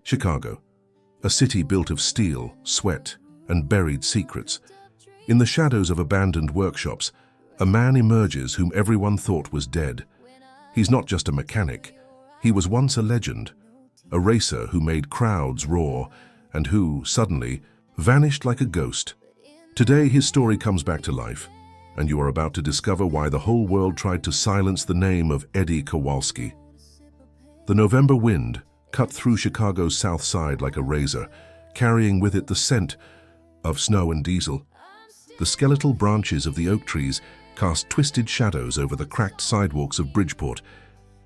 Chicago, a city built of steel, sweat, and buried secrets. In the shadows of abandoned workshops, a man emerges whom everyone thought was dead. He's not just a mechanic. He was once a legend, a racer who made crowds roar and who, suddenly, vanished like a ghost. Today, his story comes back to life, and you are about to discover why the whole world tried to silence the name of Eddie Kowalski. The November wind cut through Chicago's south side like a razor, carrying with it the scent of snow and diesel. The skeletal branches of the oak trees cast twisted shadows over the cracked sidewalks of Bridgeport,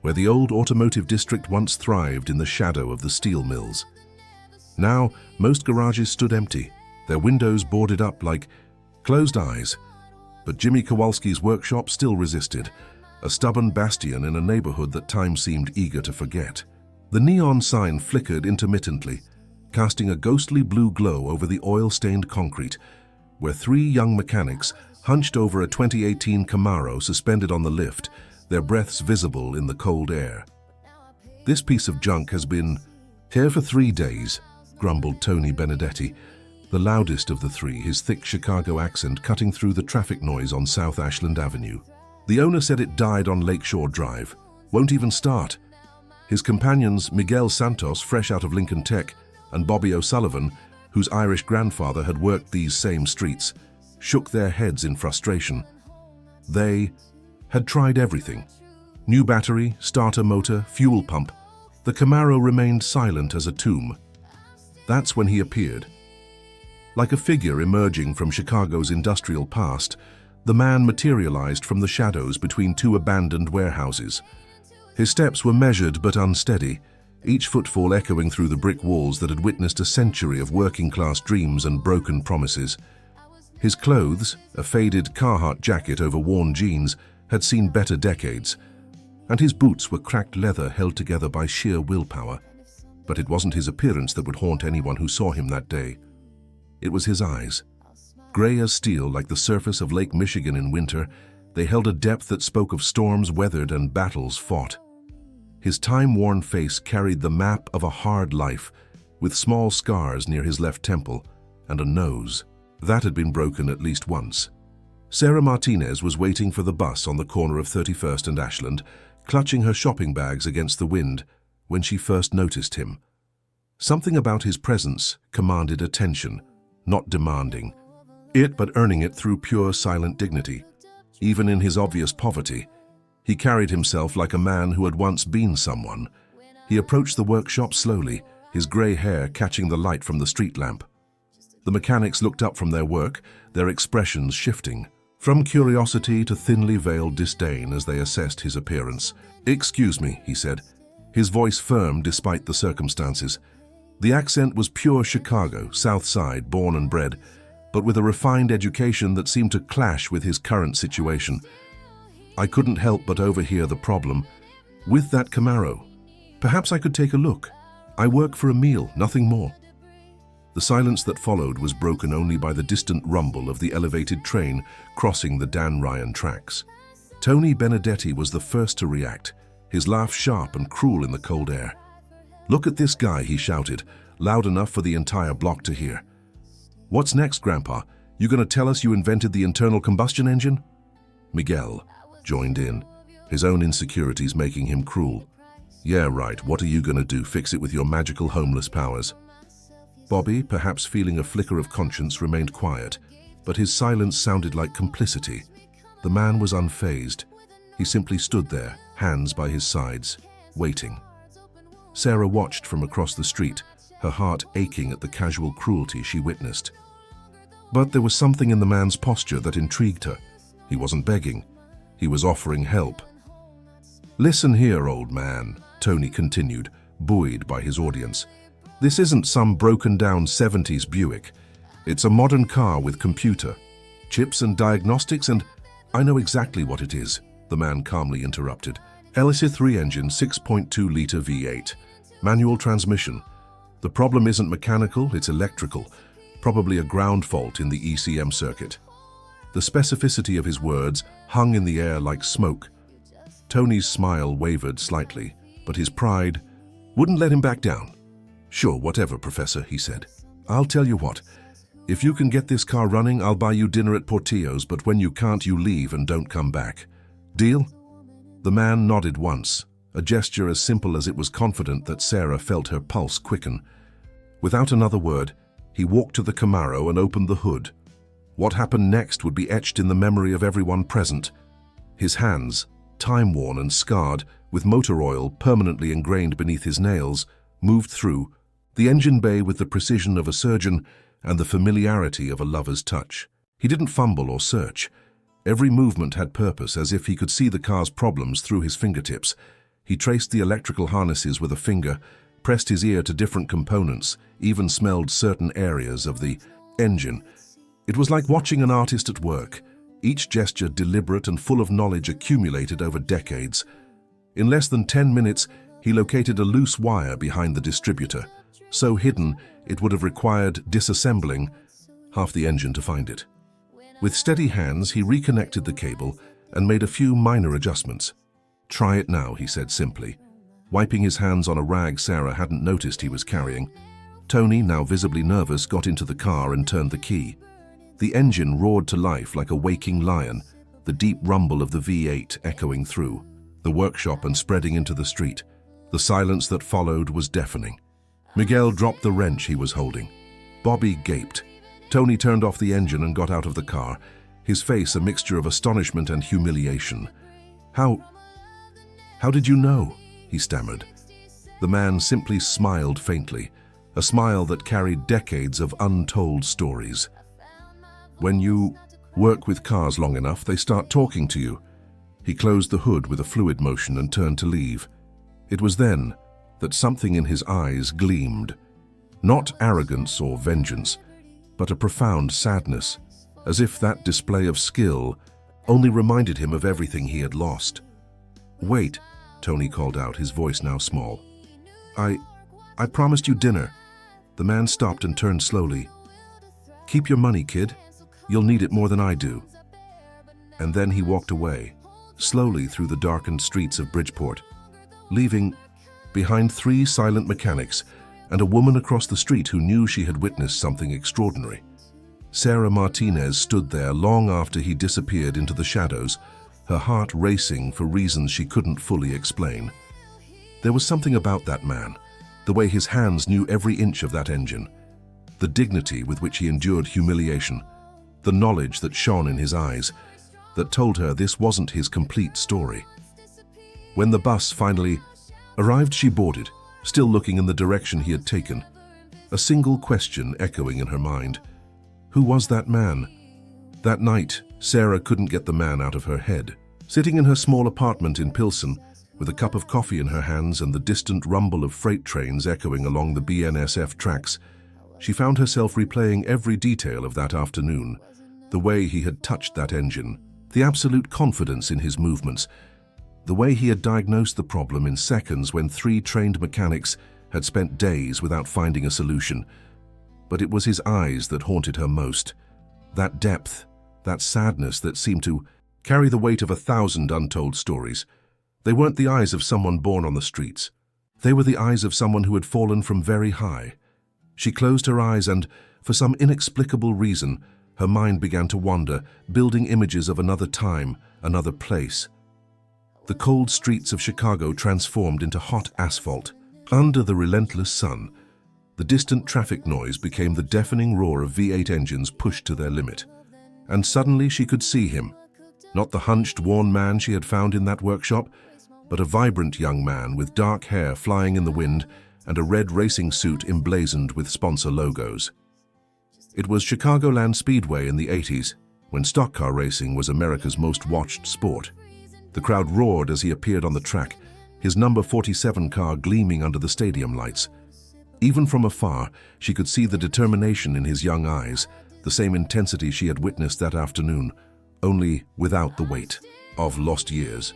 where the old automotive district once thrived in the shadow of the steel mills. Now, most garages stood empty, their windows boarded up like closed eyes. But Jimmy Kowalski's workshop still resisted, a stubborn bastion in a neighborhood that time seemed eager to forget. The neon sign flickered intermittently, casting a ghostly blue glow over the oil-stained concrete, where three young mechanics hunched over a 2018 Camaro suspended on the lift, their breaths visible in the cold air. "This piece of junk has been here for 3 days," grumbled Tony Benedetti, the loudest of the three, his thick Chicago accent cutting through the traffic noise on South Ashland Avenue. "The owner said it died on Lakeshore Drive. Won't even start." His companions, Miguel Santos, fresh out of Lincoln Tech, and Bobby O'Sullivan, whose Irish grandfather had worked these same streets, shook their heads in frustration. They had tried everything. New battery, starter motor, fuel pump. The Camaro remained silent as a tomb. That's when he appeared. Like a figure emerging from Chicago's industrial past, the man materialized from the shadows between two abandoned warehouses. His steps were measured but unsteady, each footfall echoing through the brick walls that had witnessed a century of working-class dreams and broken promises. His clothes, a faded Carhartt jacket over worn jeans, had seen better decades, and his boots were cracked leather held together by sheer willpower. But it wasn't his appearance that would haunt anyone who saw him that day. It was his eyes. Gray as steel like the surface of Lake Michigan in winter, they held a depth that spoke of storms weathered and battles fought. His time-worn face carried the map of a hard life, with small scars near his left temple and a nose that had been broken at least once. Sarah Martinez was waiting for the bus on the corner of 31st and Ashland, clutching her shopping bags against the wind when she first noticed him. Something about his presence commanded attention, not demanding it but earning it through pure silent dignity. Even in his obvious poverty, he carried himself like a man who had once been someone. He approached the workshop slowly, his gray hair catching the light from the street lamp. The mechanics looked up from their work, their expressions shifting, from curiosity to thinly veiled disdain as they assessed his appearance. "Excuse me," he said, his voice firm despite the circumstances. The accent was pure Chicago, South Side, born and bred, but with a refined education that seemed to clash with his current situation. "I couldn't help but overhear the problem with that Camaro. Perhaps I could take a look. I work for a meal, nothing more." The silence that followed was broken only by the distant rumble of the elevated train crossing the Dan Ryan tracks. Tony Benedetti was the first to react, his laugh sharp and cruel in the cold air. "Look at this guy," he shouted, loud enough for the entire block to hear. "What's next, Grandpa? You gonna tell us you invented the internal combustion engine?" Miguel joined in, his own insecurities making him cruel. "Yeah, right. What are you gonna do? Fix it with your magical homeless powers?" Bobby, perhaps feeling a flicker of conscience, remained quiet, but his silence sounded like complicity. The man was unfazed. He simply stood there, hands by his sides, waiting. Sarah watched from across the street, her heart aching at the casual cruelty she witnessed. But there was something in the man's posture that intrigued her. He wasn't begging. He was offering help. "Listen here, old man," Tony continued, buoyed by his audience. "This isn't some broken-down 70s Buick. It's a modern car with computer, chips and diagnostics, and I know exactly what it is," the man calmly interrupted. "Elisa 3 engine, 6.2-liter V8, manual transmission. The problem isn't mechanical, it's electrical, probably a ground fault in the ECM circuit." The specificity of his words hung in the air like smoke. Tony's smile wavered slightly, but his pride wouldn't let him back down. "Sure, whatever, Professor," he said. "I'll tell you what. If you can get this car running, I'll buy you dinner at Portillo's, but when you can't, you leave and don't come back. Deal?" The man nodded once, a gesture as simple as it was confident that Sarah felt her pulse quicken. Without another word, he walked to the Camaro and opened the hood. What happened next would be etched in the memory of everyone present. His hands, time-worn and scarred, with motor oil permanently ingrained beneath his nails, moved through the engine bay with the precision of a surgeon and the familiarity of a lover's touch. He didn't fumble or search. Every movement had purpose, as if he could see the car's problems through his fingertips. He traced the electrical harnesses with a finger, pressed his ear to different components, even smelled certain areas of the engine. It was like watching an artist at work, each gesture deliberate and full of knowledge accumulated over decades. In less than 10 minutes, he located a loose wire behind the distributor, so hidden it would have required disassembling half the engine to find it. With steady hands, he reconnected the cable and made a few minor adjustments. "Try it now," he said simply, wiping his hands on a rag Sarah hadn't noticed he was carrying. Tony, now visibly nervous, got into the car and turned the key. The engine roared to life like a waking lion, the deep rumble of the V8 echoing through the workshop and spreading into the street. The silence that followed was deafening. Miguel dropped the wrench he was holding. Bobby gaped. Tony turned off the engine and got out of the car, his face a mixture of astonishment and humiliation. How did you know?" he stammered. The man simply smiled faintly, a smile that carried decades of untold stories. "When you work with cars long enough, they start talking to you." He closed the hood with a fluid motion and turned to leave. It was then that something in his eyes gleamed. Not arrogance or vengeance, but a profound sadness, as if that display of skill only reminded him of everything he had lost. "Wait," Tony called out, his voice now small. I promised you dinner." The man stopped and turned slowly. "Keep your money, kid. You'll need it more than I do." And then he walked away, slowly through the darkened streets of Bridgeport, leaving behind 3 silent mechanics and a woman across the street who knew she had witnessed something extraordinary. Sarah Martinez stood there long after he disappeared into the shadows, her heart racing for reasons she couldn't fully explain. There was something about that man, the way his hands knew every inch of that engine, the dignity with which he endured humiliation, the knowledge that shone in his eyes, that told her this wasn't his complete story. When the bus finally arrived, she boarded, still looking in the direction he had taken, a single question echoing in her mind. Who was that man? That night, Sarah couldn't get the man out of her head. Sitting in her small apartment in Pilsen, with a cup of coffee in her hands and the distant rumble of freight trains echoing along the BNSF tracks, she found herself replaying every detail of that afternoon, the way he had touched that engine, the absolute confidence in his movements, the way he had diagnosed the problem in seconds when 3 trained mechanics had spent days without finding a solution. But it was his eyes that haunted her most, that depth, that sadness that seemed to carry the weight of 1,000 untold stories. They weren't the eyes of someone born on the streets. They were the eyes of someone who had fallen from very high. She closed her eyes and, for some inexplicable reason, her mind began to wander, building images of another time, another place. The cold streets of Chicago transformed into hot asphalt. Under the relentless sun, the distant traffic noise became the deafening roar of V8 engines pushed to their limit. And suddenly she could see him, not the hunched, worn man she had found in that workshop, but a vibrant young man with dark hair flying in the wind and a red racing suit emblazoned with sponsor logos. It was Chicagoland Speedway in the 80s, when stock car racing was America's most watched sport. The crowd roared as he appeared on the track, his number 47 car gleaming under the stadium lights. Even from afar, she could see the determination in his young eyes, the same intensity she had witnessed that afternoon, only without the weight of lost years.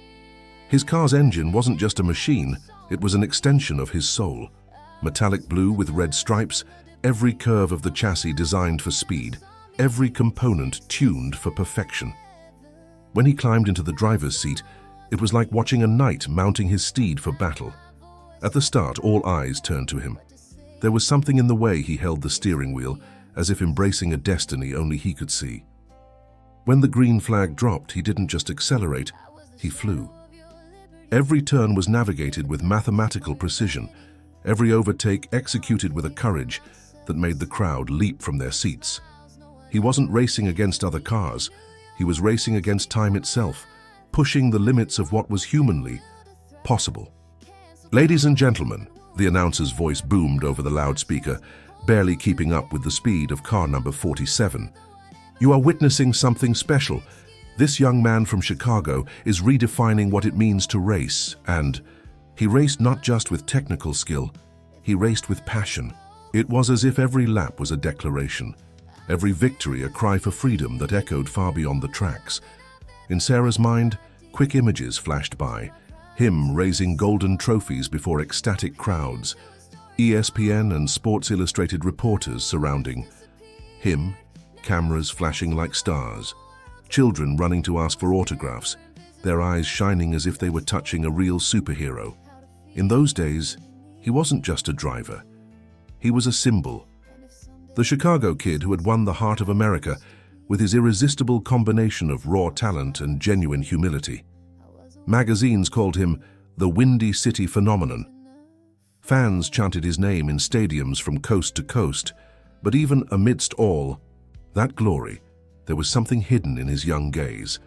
His car's engine wasn't just a machine, it was an extension of his soul. Metallic blue with red stripes, every curve of the chassis designed for speed, every component tuned for perfection. When he climbed into the driver's seat, it was like watching a knight mounting his steed for battle. At the start, all eyes turned to him. There was something in the way he held the steering wheel, as if embracing a destiny only he could see. When the green flag dropped, he didn't just accelerate, he flew. Every turn was navigated with mathematical precision, every overtake executed with a courage that made the crowd leap from their seats. He wasn't racing against other cars, he was racing against time itself, pushing the limits of what was humanly possible. "Ladies and gentlemen," the announcer's voice boomed over the loudspeaker, barely keeping up with the speed of car number 47. "You are witnessing something special. This young man from Chicago is redefining what it means to race, and he raced not just with technical skill, he raced with passion. It was as if every lap was a declaration, every victory a cry for freedom that echoed far beyond the tracks." In Sarah's mind, quick images flashed by, him raising golden trophies before ecstatic crowds, ESPN and Sports Illustrated reporters surrounding him, cameras flashing like stars, children running to ask for autographs, their eyes shining as if they were touching a real superhero. In those days, he wasn't just a driver. He was a symbol. The Chicago kid who had won the heart of America with his irresistible combination of raw talent and genuine humility. Magazines called him the Windy City Phenomenon. Fans chanted his name in stadiums from coast to coast, but even amidst all that glory, there was something hidden in his young gaze.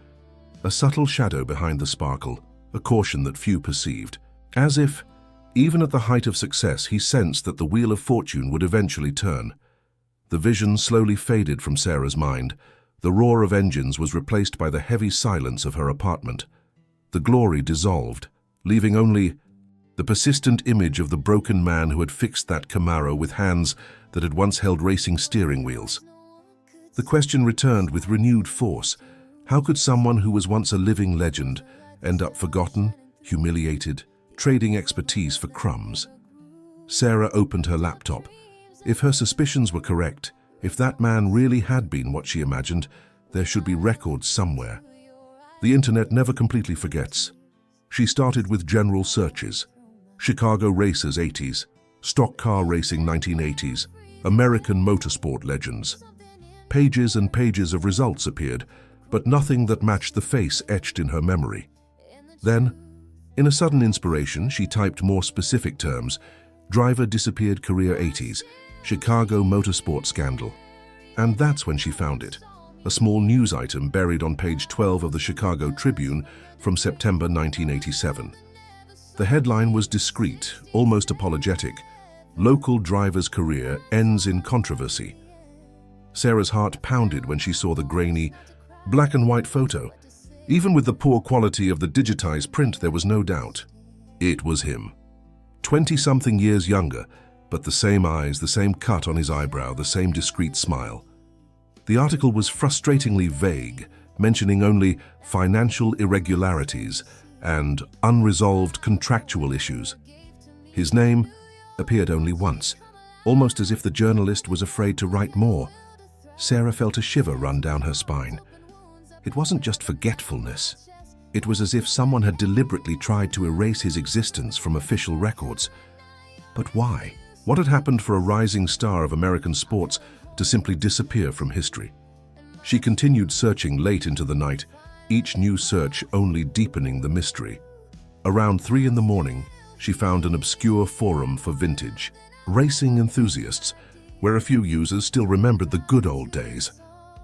A subtle shadow behind the sparkle, a caution that few perceived. As if, even at the height of success, he sensed that the wheel of fortune would eventually turn. The vision slowly faded from Sarah's mind. The roar of engines was replaced by the heavy silence of her apartment. The glory dissolved, leaving only the persistent image of the broken man who had fixed that Camaro with hands that had once held racing steering wheels. The question returned with renewed force. How could someone who was once a living legend end up forgotten, humiliated, trading expertise for crumbs? Sarah opened her laptop. If her suspicions were correct, if that man really had been what she imagined, there should be records somewhere. The internet never completely forgets. She started with general searches. Chicago racers 80s, stock car racing 1980s, American motorsport legends. Pages and pages of results appeared, but nothing that matched the face etched in her memory. Then, in a sudden inspiration, she typed more specific terms: driver disappeared career 80s, Chicago motorsport scandal. And that's when she found it, a small news item buried on page 12 of the Chicago Tribune from September 1987. The headline was discreet, almost apologetic: "Local driver's career ends in controversy." Sarah's heart pounded when she saw the grainy, black and white photo. Even with the poor quality of the digitized print, there was no doubt. It was him. 20-something years younger, but the same eyes, the same cut on his eyebrow, the same discreet smile. The article was frustratingly vague, mentioning only financial irregularities and unresolved contractual issues. His name appeared only once, almost as if the journalist was afraid to write more. Sarah felt a shiver run down her spine. It wasn't just forgetfulness. It was as if someone had deliberately tried to erase his existence from official records. But why? What had happened for a rising star of American sports to simply disappear from history? She continued searching late into the night, each new search only deepening the mystery. Around 3 in the morning, she found an obscure forum for vintage racing enthusiasts, where a few users still remembered the good old days.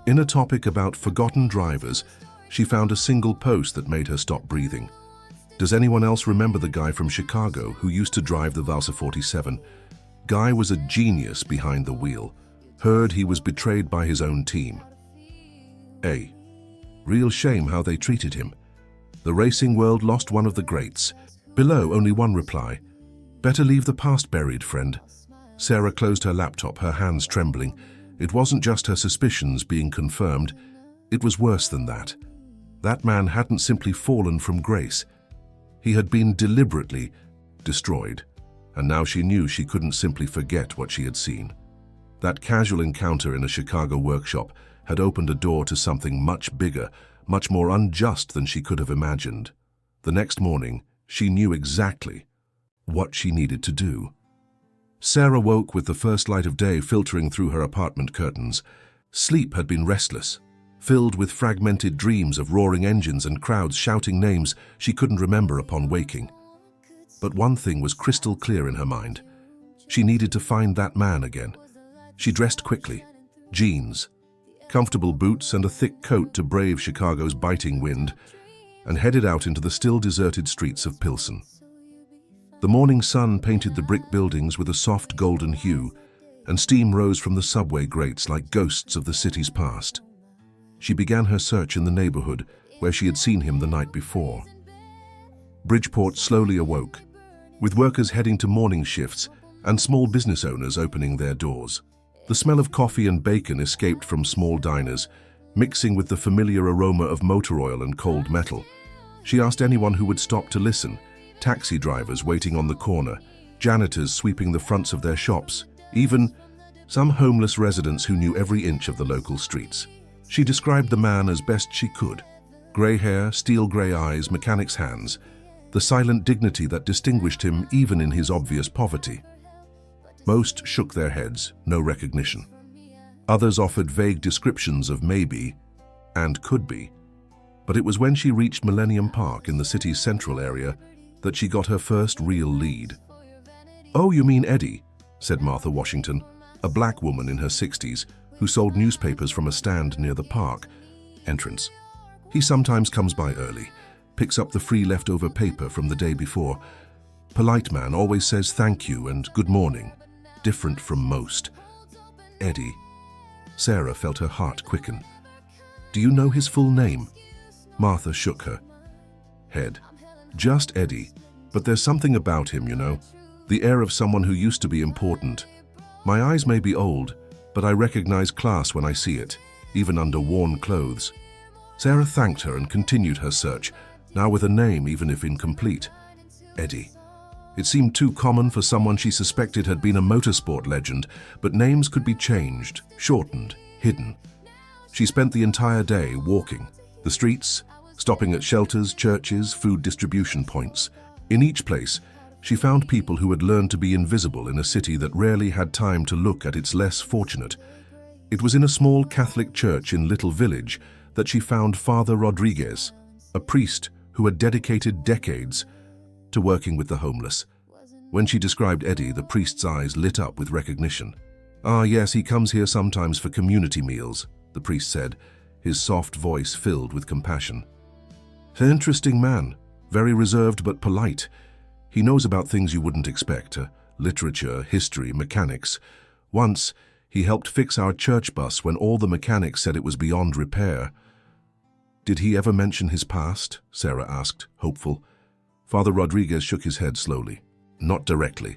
In a topic about forgotten drivers, she found a single post that made her stop breathing. Does anyone else remember the guy from Chicago who used to drive the Valsa 47? Guy was a genius behind the wheel. Heard he was betrayed by his own team. A real shame how they treated him. The racing world lost one of the greats. Below, only one reply. Better leave the past buried, friend. Sarah closed her laptop, her hands trembling. It wasn't just her suspicions being confirmed. It was worse than that. That man hadn't simply fallen from grace. He had been deliberately destroyed, and now she knew she couldn't simply forget what she had seen. That casual encounter in a Chicago workshop had opened a door to something much bigger, much more unjust than she could have imagined. The next morning, she knew exactly what she needed to do. Sarah woke with the first light of day filtering through her apartment curtains. Sleep had been restless, filled with fragmented dreams of roaring engines and crowds shouting names she couldn't remember upon waking. But one thing was crystal clear in her mind. She needed to find that man again. She dressed quickly. Jeans, comfortable boots and a thick coat to brave Chicago's biting wind, and headed out into the still deserted streets of Pilsen. The morning sun painted the brick buildings with a soft golden hue, and steam rose from the subway grates like ghosts of the city's past. She began her search in the neighborhood where she had seen him the night before. Bridgeport slowly awoke, with workers heading to morning shifts and small business owners opening their doors. The smell of coffee and bacon escaped from small diners, mixing with the familiar aroma of motor oil and cold metal. She asked anyone who would stop to listen: taxi drivers waiting on the corner, janitors sweeping the fronts of their shops, even some homeless residents who knew every inch of the local streets. She described the man as best she could. Grey hair, steel grey eyes, mechanic's hands, the silent dignity that distinguished him even in his obvious poverty. Most shook their heads, no recognition. Others offered vague descriptions of maybe and could be. But it was when she reached Millennium Park in the city's central area that she got her first real lead. "Oh, you mean Eddie," said Martha Washington, a black woman in her 60s who sold newspapers from a stand near the park entrance. "He sometimes comes by early, picks up the free leftover paper from the day before. Polite man, always says thank you and good morning. Different from most." Eddie. Sarah felt her heart quicken. "Do you know his full name?" Martha shook her head. "Just Eddie, but there's something about him, you know. The air of someone who used to be important. My eyes may be old, but I recognize class when I see it, even under worn clothes." Sarah thanked her and continued her search, now with a name even if incomplete. Eddie. It seemed too common for someone she suspected had been a motorsport legend, but names could be changed, shortened, hidden. She spent the entire day walking the streets, stopping at shelters, churches, food distribution points. In each place, she found people who had learned to be invisible in a city that rarely had time to look at its less fortunate. It was in a small Catholic church in Little Village that she found Father Rodriguez, a priest who had dedicated decades to working with the homeless. When she described Eddie, the priest's eyes lit up with recognition. "Ah, yes, he comes here sometimes for community meals," the priest said, his soft voice filled with compassion. "An interesting man, very reserved but polite. He knows about things you wouldn't expect, literature, history, mechanics. Once, he helped fix our church bus when all the mechanics said it was beyond repair." "Did he ever mention his past?" Sarah asked, hopeful. Father Rodriguez shook his head slowly. "Not directly.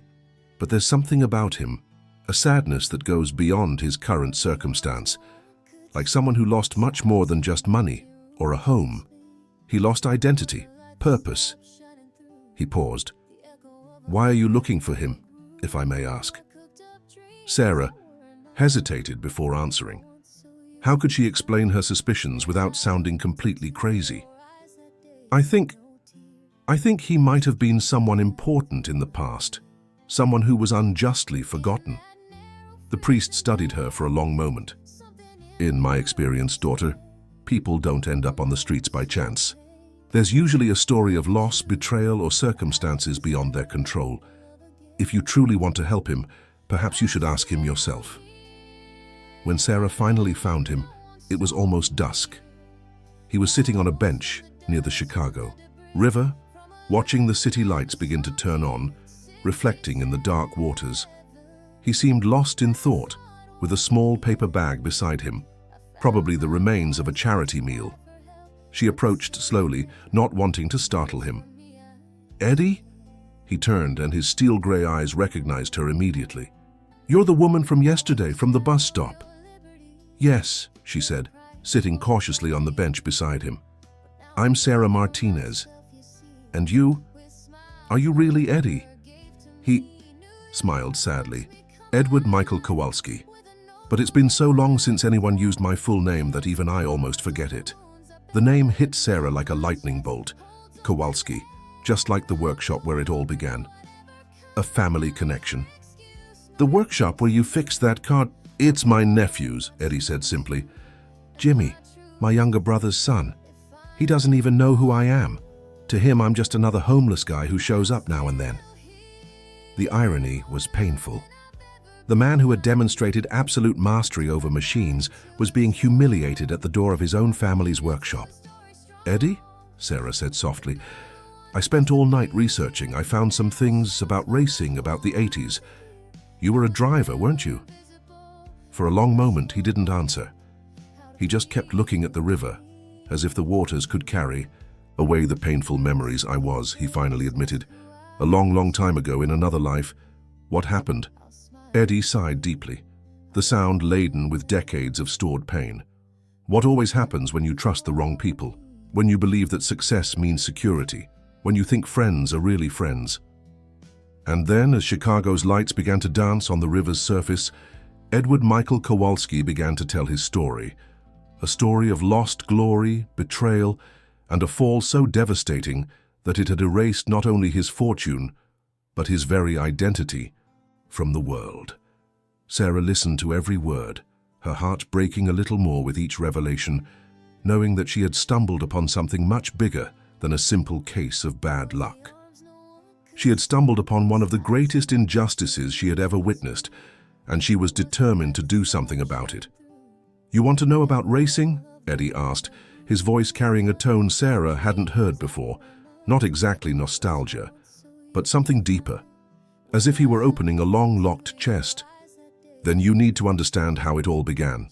But there's something about him, a sadness that goes beyond his current circumstance, like someone who lost much more than just money or a home. He lost identity, purpose." He paused. "Why are you looking for him, if I may ask?" Sarah hesitated before answering. How could she explain her suspicions without sounding completely crazy? I think he might have been someone important in the past, someone who was unjustly forgotten." The priest studied her for a long moment. "In my experience, daughter, people don't end up on the streets by chance. There's usually a story of loss, betrayal, or circumstances beyond their control. If you truly want to help him, perhaps you should ask him yourself." When Sarah finally found him, it was almost dusk. He was sitting on a bench near the Chicago River, watching the city lights begin to turn on, reflecting in the dark waters. He seemed lost in thought, with a small paper bag beside him, probably the remains of a charity meal. She approached slowly, not wanting to startle him. "Eddie?" He turned, and his steel gray eyes recognized her immediately. "You're the woman from yesterday, from the bus stop." "Yes," she said, sitting cautiously on the bench beside him. "I'm Sarah Martinez. And you? Are you really Eddie?" He smiled sadly. "Edward Michael Kowalski. But it's been so long since anyone used my full name that even I almost forget it." The name hit Sarah like a lightning bolt. Kowalski, just like the workshop where it all began. A family connection. The workshop where you fixed that car, it's my nephew's, Eddie said simply. Jimmy, my younger brother's son. He doesn't even know who I am. To him, I'm just another homeless guy who shows up now and then. The irony was painful. The man who had demonstrated absolute mastery over machines was being humiliated at the door of his own family's workshop. Eddie? Sarah said softly. I spent all night researching. I found some things about racing, about the 80s. You were a driver, weren't you? For a long moment, he didn't answer. He just kept looking at the river, as if the waters could carry away the painful memories. I was, he finally admitted. A long, long time ago in another life. What happened? Eddie sighed deeply, the sound laden with decades of stored pain. What always happens when you trust the wrong people? When you believe that success means security? When you think friends are really friends? And then, as Chicago's lights began to dance on the river's surface, Edward Michael Kowalski began to tell his story. A story of lost glory, betrayal, and a fall so devastating that it had erased not only his fortune, but his very identity from the world. Sarah listened to every word, her heart breaking a little more with each revelation, knowing that she had stumbled upon something much bigger than a simple case of bad luck. She had stumbled upon one of the greatest injustices she had ever witnessed, and she was determined to do something about it. You want to know about racing? Eddie asked, his voice carrying a tone Sarah hadn't heard before. Not exactly nostalgia, but something deeper, as if he were opening a long, locked chest. Then you need to understand how it all began.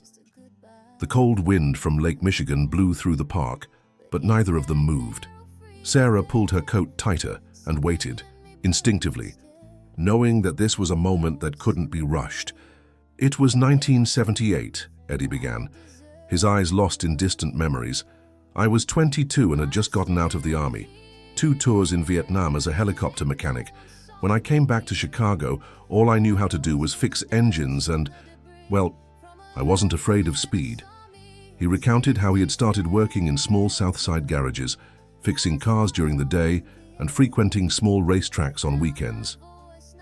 The cold wind from Lake Michigan blew through the park, but neither of them moved. Sarah pulled her coat tighter and waited, instinctively, knowing that this was a moment that couldn't be rushed. It was 1978, Eddie began, his eyes lost in distant memories. I was 22 and had just gotten out of the army. 2 tours in Vietnam as a helicopter mechanic. When I came back to Chicago, all I knew how to do was fix engines and, well, I wasn't afraid of speed. He recounted how he had started working in small South Side garages, fixing cars during the day and frequenting small racetracks on weekends.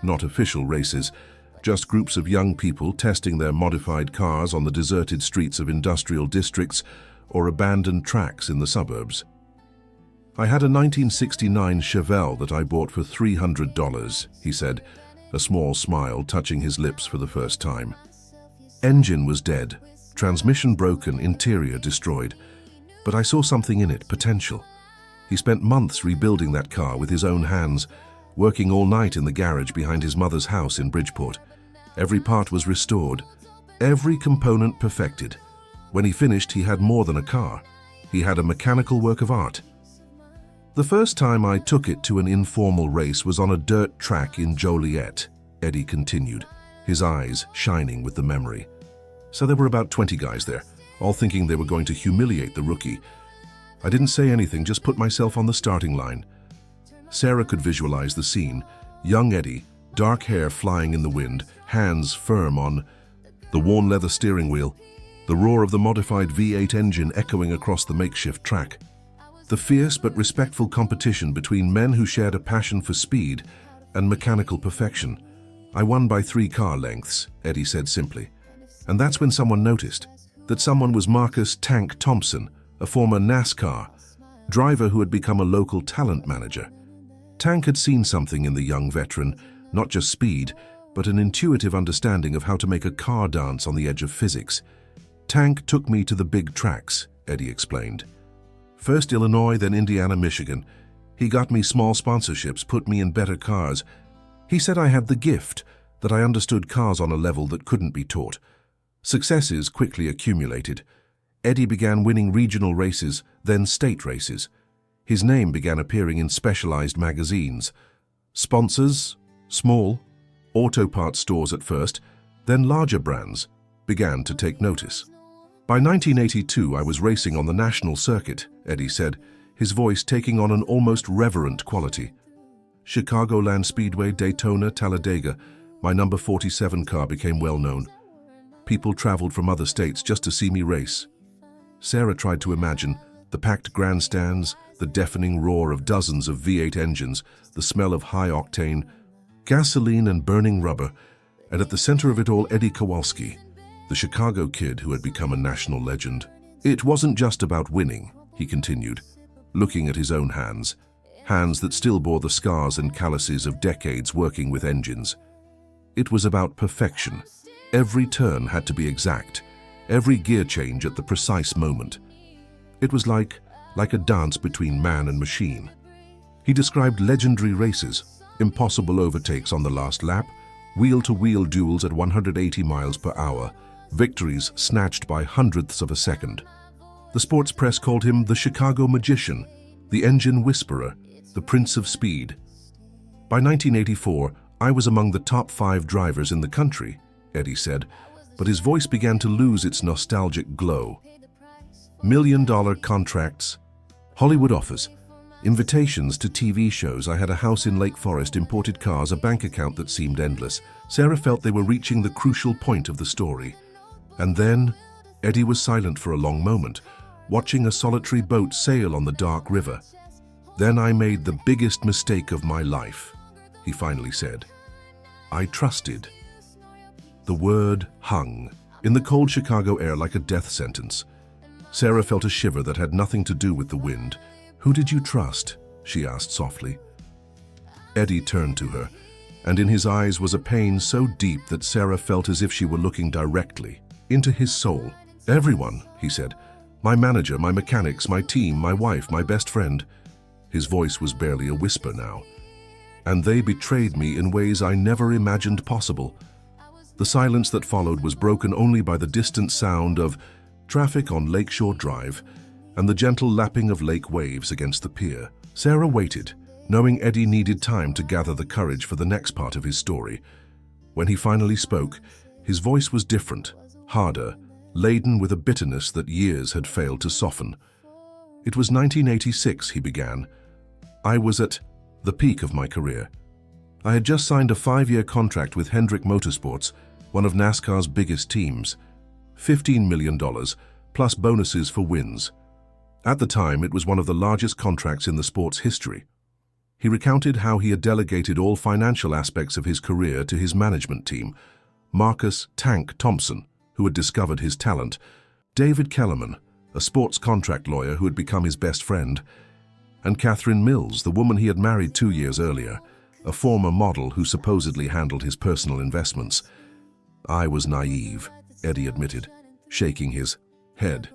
Not official races, just groups of young people testing their modified cars on the deserted streets of industrial districts or abandoned tracks in the suburbs. I had a 1969 Chevelle that I bought for $300, he said, a small smile touching his lips for the first time. Engine was dead, transmission broken, interior destroyed, but I saw something in it, potential. He spent months rebuilding that car with his own hands, working all night in the garage behind his mother's house in Bridgeport. Every part was restored, every component perfected. When he finished, he had more than a car. He had a mechanical work of art. The first time I took it to an informal race was on a dirt track in Joliet, Eddie continued, his eyes shining with the memory. So there were about 20 guys there, all thinking they were going to humiliate the rookie. I didn't say anything, just put myself on the starting line. Sarah could visualize the scene. Young Eddie, dark hair flying in the wind, hands firm on the worn leather steering wheel, the roar of the modified V8 engine echoing across the makeshift track. The fierce but respectful competition between men who shared a passion for speed and mechanical perfection. I won by 3 car lengths, Eddie said simply. And that's when someone noticed that someone was Marcus "Tank" Thompson, a former NASCAR driver who had become a local talent manager. Tank had seen something in the young veteran, not just speed, but an intuitive understanding of how to make a car dance on the edge of physics. Tank took me to the big tracks, Eddie explained. First Illinois, then Indiana, Michigan. He got me small sponsorships, put me in better cars. He said I had the gift, that I understood cars on a level that couldn't be taught. Successes quickly accumulated. Eddie began winning regional races, then state races. His name began appearing in specialized magazines. Sponsors, small, auto parts stores at first, then larger brands, began to take notice. By 1982, I was racing on the national circuit, Eddie said, his voice taking on an almost reverent quality. Chicagoland Speedway, Daytona, Talladega, my number 47 car became well known. People traveled from other states just to see me race. Sarah tried to imagine the packed grandstands, the deafening roar of dozens of V8 engines, the smell of high-octane gasoline and burning rubber. And at the center of it all, Eddie Kowalski, the Chicago kid who had become a national legend. It wasn't just about winning, he continued, looking at his own hands that still bore the scars and calluses of decades working with engines. It was about perfection. Every turn had to be exact, every gear change at the precise moment. It was like a dance between man and machine. He described legendary races, impossible overtakes on the last lap, wheel-to-wheel duels at 180 miles per hour, victories snatched by hundredths of a second. The sports press called him the Chicago Magician, the Engine Whisperer, the Prince of Speed. By 1984, I was among the top 5 drivers in the country, Eddie said, but his voice began to lose its nostalgic glow. $1 million contracts, Hollywood offers, invitations to TV shows. I had a house in Lake Forest, imported cars, a bank account that seemed endless. Sarah felt they were reaching the crucial point of the story. And then, Eddie was silent for a long moment, watching a solitary boat sail on the dark river. Then I made the biggest mistake of my life, he finally said. I trusted. The word hung in the cold Chicago air like a death sentence. Sarah felt a shiver that had nothing to do with the wind. Who did you trust? She asked softly. Eddie turned to her, and in his eyes was a pain so deep that Sarah felt as if she were looking directly into his soul. Everyone, he said. My manager, my mechanics, my team, my wife, my best friend. His voice was barely a whisper now. And they betrayed me in ways I never imagined possible. The silence that followed was broken only by the distant sound of traffic on Lakeshore Drive and the gentle lapping of lake waves against the pier. Sarah waited, knowing Eddie needed time to gather the courage for the next part of his story. When he finally spoke, his voice was different, harder, laden with a bitterness that years had failed to soften. It was 1986, he began. I was at the peak of my career. I had just signed a 5-year contract with Hendrick Motorsports, one of NASCAR's biggest teams. $15 million, plus bonuses for wins. At the time, it was one of the largest contracts in the sport's history. He recounted how he had delegated all financial aspects of his career to his management team, Marcus "Tank" Thompson, who had discovered his talent, David Kellerman, a sports contract lawyer who had become his best friend, and Catherine Mills, the woman he had married 2 years earlier, a former model who supposedly handled his personal investments. I was naive, Eddie admitted, shaking his head.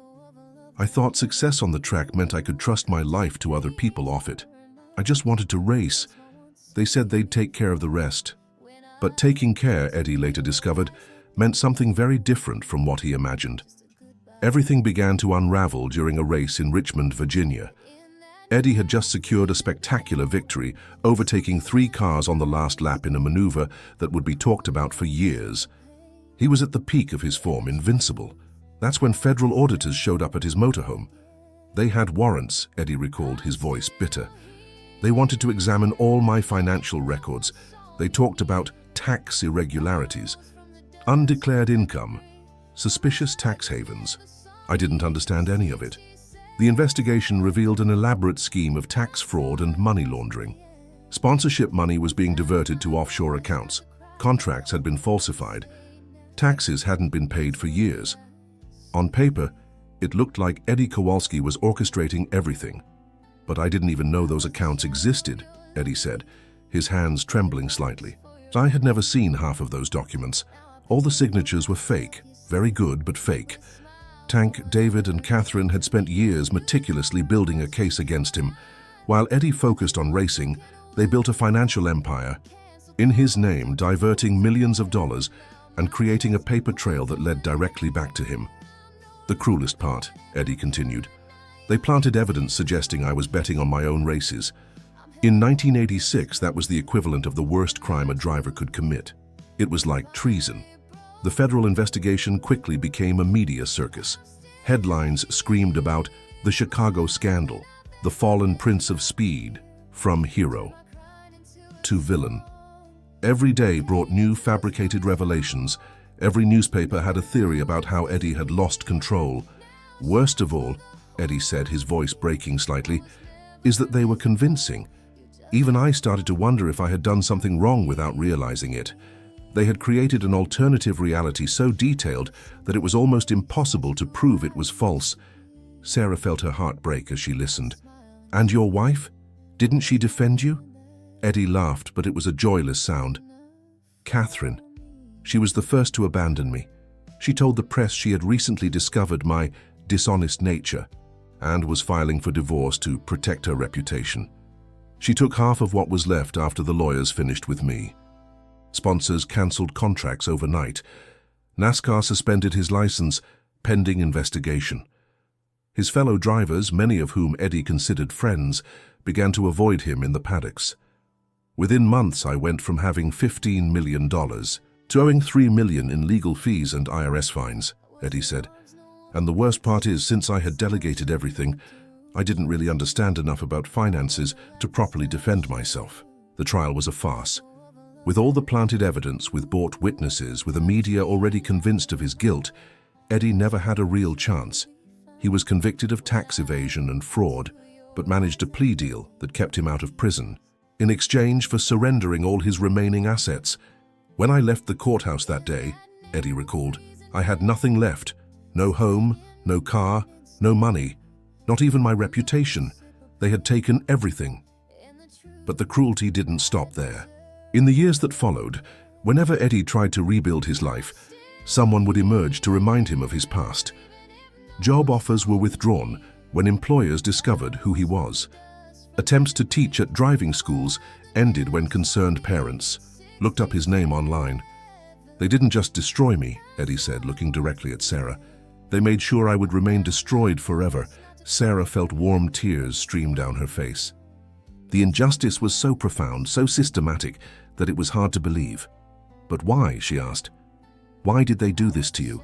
I thought success on the track meant I could trust my life to other people off it. I just wanted to race. They said they'd take care of the rest. But taking care, Eddie later discovered, meant something very different from what he imagined. Everything began to unravel during a race in Richmond, Virginia. Eddie had just secured a spectacular victory, overtaking 3 cars on the last lap in a maneuver that would be talked about for years. He was at the peak of his form, invincible. That's when federal auditors showed up at his motorhome. They had warrants, Eddie recalled, his voice bitter. They wanted to examine all my financial records. They talked about tax irregularities, undeclared income, suspicious tax havens. I didn't understand any of it. The investigation revealed an elaborate scheme of tax fraud and money laundering. Sponsorship money was being diverted to offshore accounts. Contracts had been falsified. Taxes hadn't been paid for years. On paper, it looked like Eddie Kowalski was orchestrating everything. But I didn't even know those accounts existed, Eddie said, his hands trembling slightly. I had never seen half of those documents. All the signatures were fake, very good, but fake. Tank, David, and Catherine had spent years meticulously building a case against him. While Eddie focused on racing, they built a financial empire, in his name diverting millions of dollars and creating a paper trail that led directly back to him. The cruelest part, Eddie continued. They planted evidence suggesting I was betting on my own races. In 1986, that was the equivalent of the worst crime a driver could commit. It was like treason. The federal investigation quickly became a media circus. Headlines screamed about the Chicago scandal, the fallen Prince of Speed, from hero to villain. Every day brought new fabricated revelations. Every newspaper had a theory about how Eddie had lost control. Worst of all, Eddie said, his voice breaking slightly, is that they were convincing. Even I started to wonder if I had done something wrong without realizing it. They had created an alternative reality so detailed that it was almost impossible to prove it was false. Sarah felt her heart break as she listened. "And your wife? Didn't she defend you?" Eddie laughed, but it was a joyless sound. "Catherine. She was the first to abandon me. She told the press she had recently discovered my dishonest nature and was filing for divorce to protect her reputation. She took half of what was left after the lawyers finished with me. Sponsors cancelled contracts overnight. NASCAR suspended his license, pending investigation. His fellow drivers, many of whom Eddie considered friends, began to avoid him in the paddocks. Within months, I went from having $15 million to owing $3 million in legal fees and IRS fines," Eddie said. "And the worst part is, since I had delegated everything, I didn't really understand enough about finances to properly defend myself. The trial was a farce. With all the planted evidence, with bought witnesses, with a media already convinced of his guilt, Eddie never had a real chance. He was convicted of tax evasion and fraud, but managed a plea deal that kept him out of prison, in exchange for surrendering all his remaining assets. When I left the courthouse that day," Eddie recalled, "I had nothing left. No home, no car, no money, not even my reputation. They had taken everything." But the cruelty didn't stop there. In the years that followed, whenever Eddie tried to rebuild his life, someone would emerge to remind him of his past. Job offers were withdrawn when employers discovered who he was. Attempts to teach at driving schools ended when concerned parents looked up his name online. "They didn't just destroy me," Eddie said, looking directly at Sarah. "They made sure I would remain destroyed forever." Sarah felt warm tears stream down her face. The injustice was so profound, so systematic, that it was hard to believe. "But why?" she asked. "Why did they do this to you?"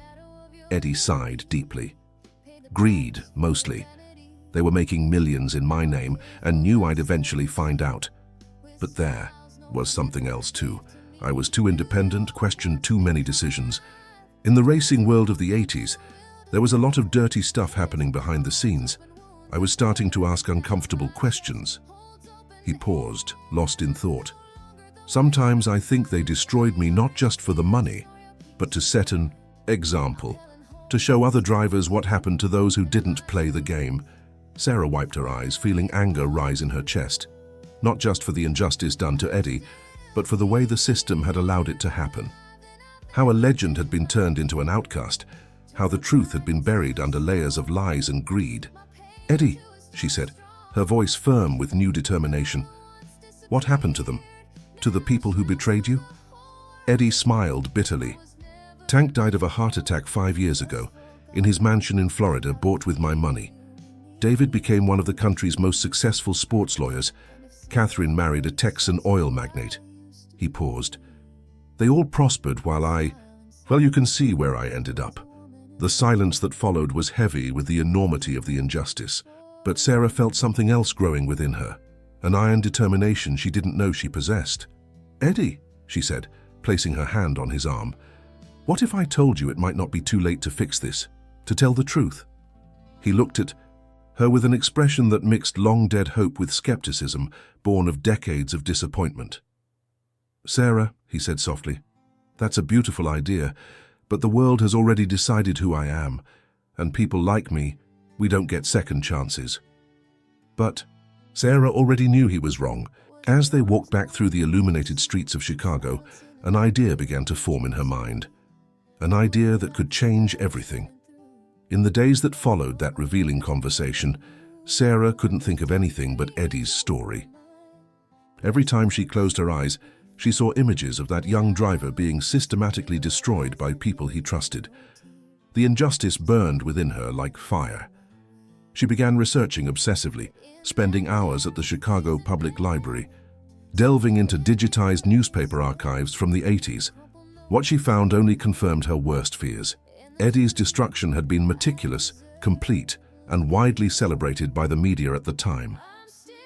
Eddie sighed deeply. "Greed, mostly. They were making millions in my name and knew I'd eventually find out. But there was something else too. I was too independent, questioned too many decisions. In the racing world of the 80s, there was a lot of dirty stuff happening behind the scenes. I was starting to ask uncomfortable questions." He paused, lost in thought. "Sometimes I think they destroyed me not just for the money, but to set an example, to show other drivers what happened to those who didn't play the game." Sarah wiped her eyes, feeling anger rise in her chest. Not just for the injustice done to Eddie, but for the way the system had allowed it to happen. How a legend had been turned into an outcast, how the truth had been buried under layers of lies and greed. "Eddie," she said, her voice firm with new determination. "What happened to them? To the people who betrayed you?" Eddie smiled bitterly. "Tank died of a heart attack 5 years ago, in his mansion in Florida, bought with my money. David became one of the country's most successful sports lawyers. Catherine married a Texan oil magnate." He paused. "They all prospered while well, you can see where I ended up." The silence that followed was heavy with the enormity of the injustice. But Sarah felt something else growing within her, an iron determination she didn't know she possessed. "Eddie," she said, placing her hand on his arm, "what if I told you it might not be too late to fix this, to tell the truth?" He looked at her with an expression that mixed long-dead hope with skepticism, born of decades of disappointment. "Sarah," he said softly, "that's a beautiful idea, but the world has already decided who I am, and people like me, we don't get second chances." But Sarah already knew he was wrong. As they walked back through the illuminated streets of Chicago, an idea began to form in her mind. An idea that could change everything. In the days that followed that revealing conversation, Sarah couldn't think of anything but Eddie's story. Every time she closed her eyes, she saw images of that young driver being systematically destroyed by people he trusted. The injustice burned within her like fire. She began researching obsessively, spending hours at the Chicago Public Library, delving into digitized newspaper archives from the 80s. What she found only confirmed her worst fears. Eddie's destruction had been meticulous, complete, and widely celebrated by the media at the time.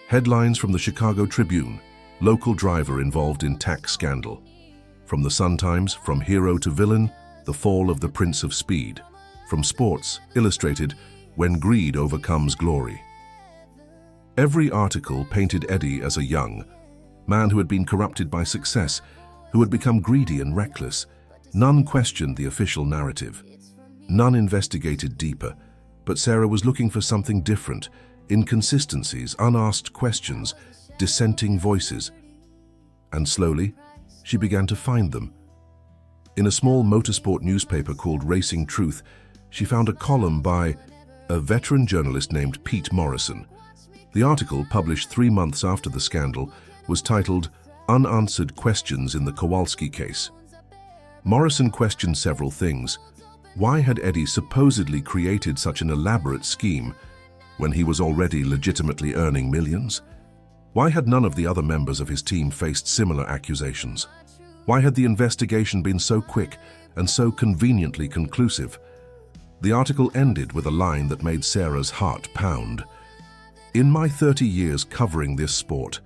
Headlines from the Chicago Tribune, local driver involved in tax scandal. From the Sun-Times, from hero to villain, the fall of the Prince of Speed. From Sports Illustrated, when greed overcomes glory. Every article painted Eddie as a young man who had been corrupted by success, who had become greedy and reckless. None questioned the official narrative. None investigated deeper, but Sarah was looking for something different: inconsistencies, unasked questions, dissenting voices. And slowly, she began to find them. In a small motorsport newspaper called Racing Truth, she found a column by a veteran journalist named Pete Morrison. The article, published 3 months after the scandal, was titled "Unanswered Questions in the Kowalski Case." Morrison questioned several things. Why had Eddie supposedly created such an elaborate scheme when he was already legitimately earning millions? Why had none of the other members of his team faced similar accusations? Why had the investigation been so quick and so conveniently conclusive? The article ended with a line that made Sarah's heart pound. "In my 30 years covering this sport,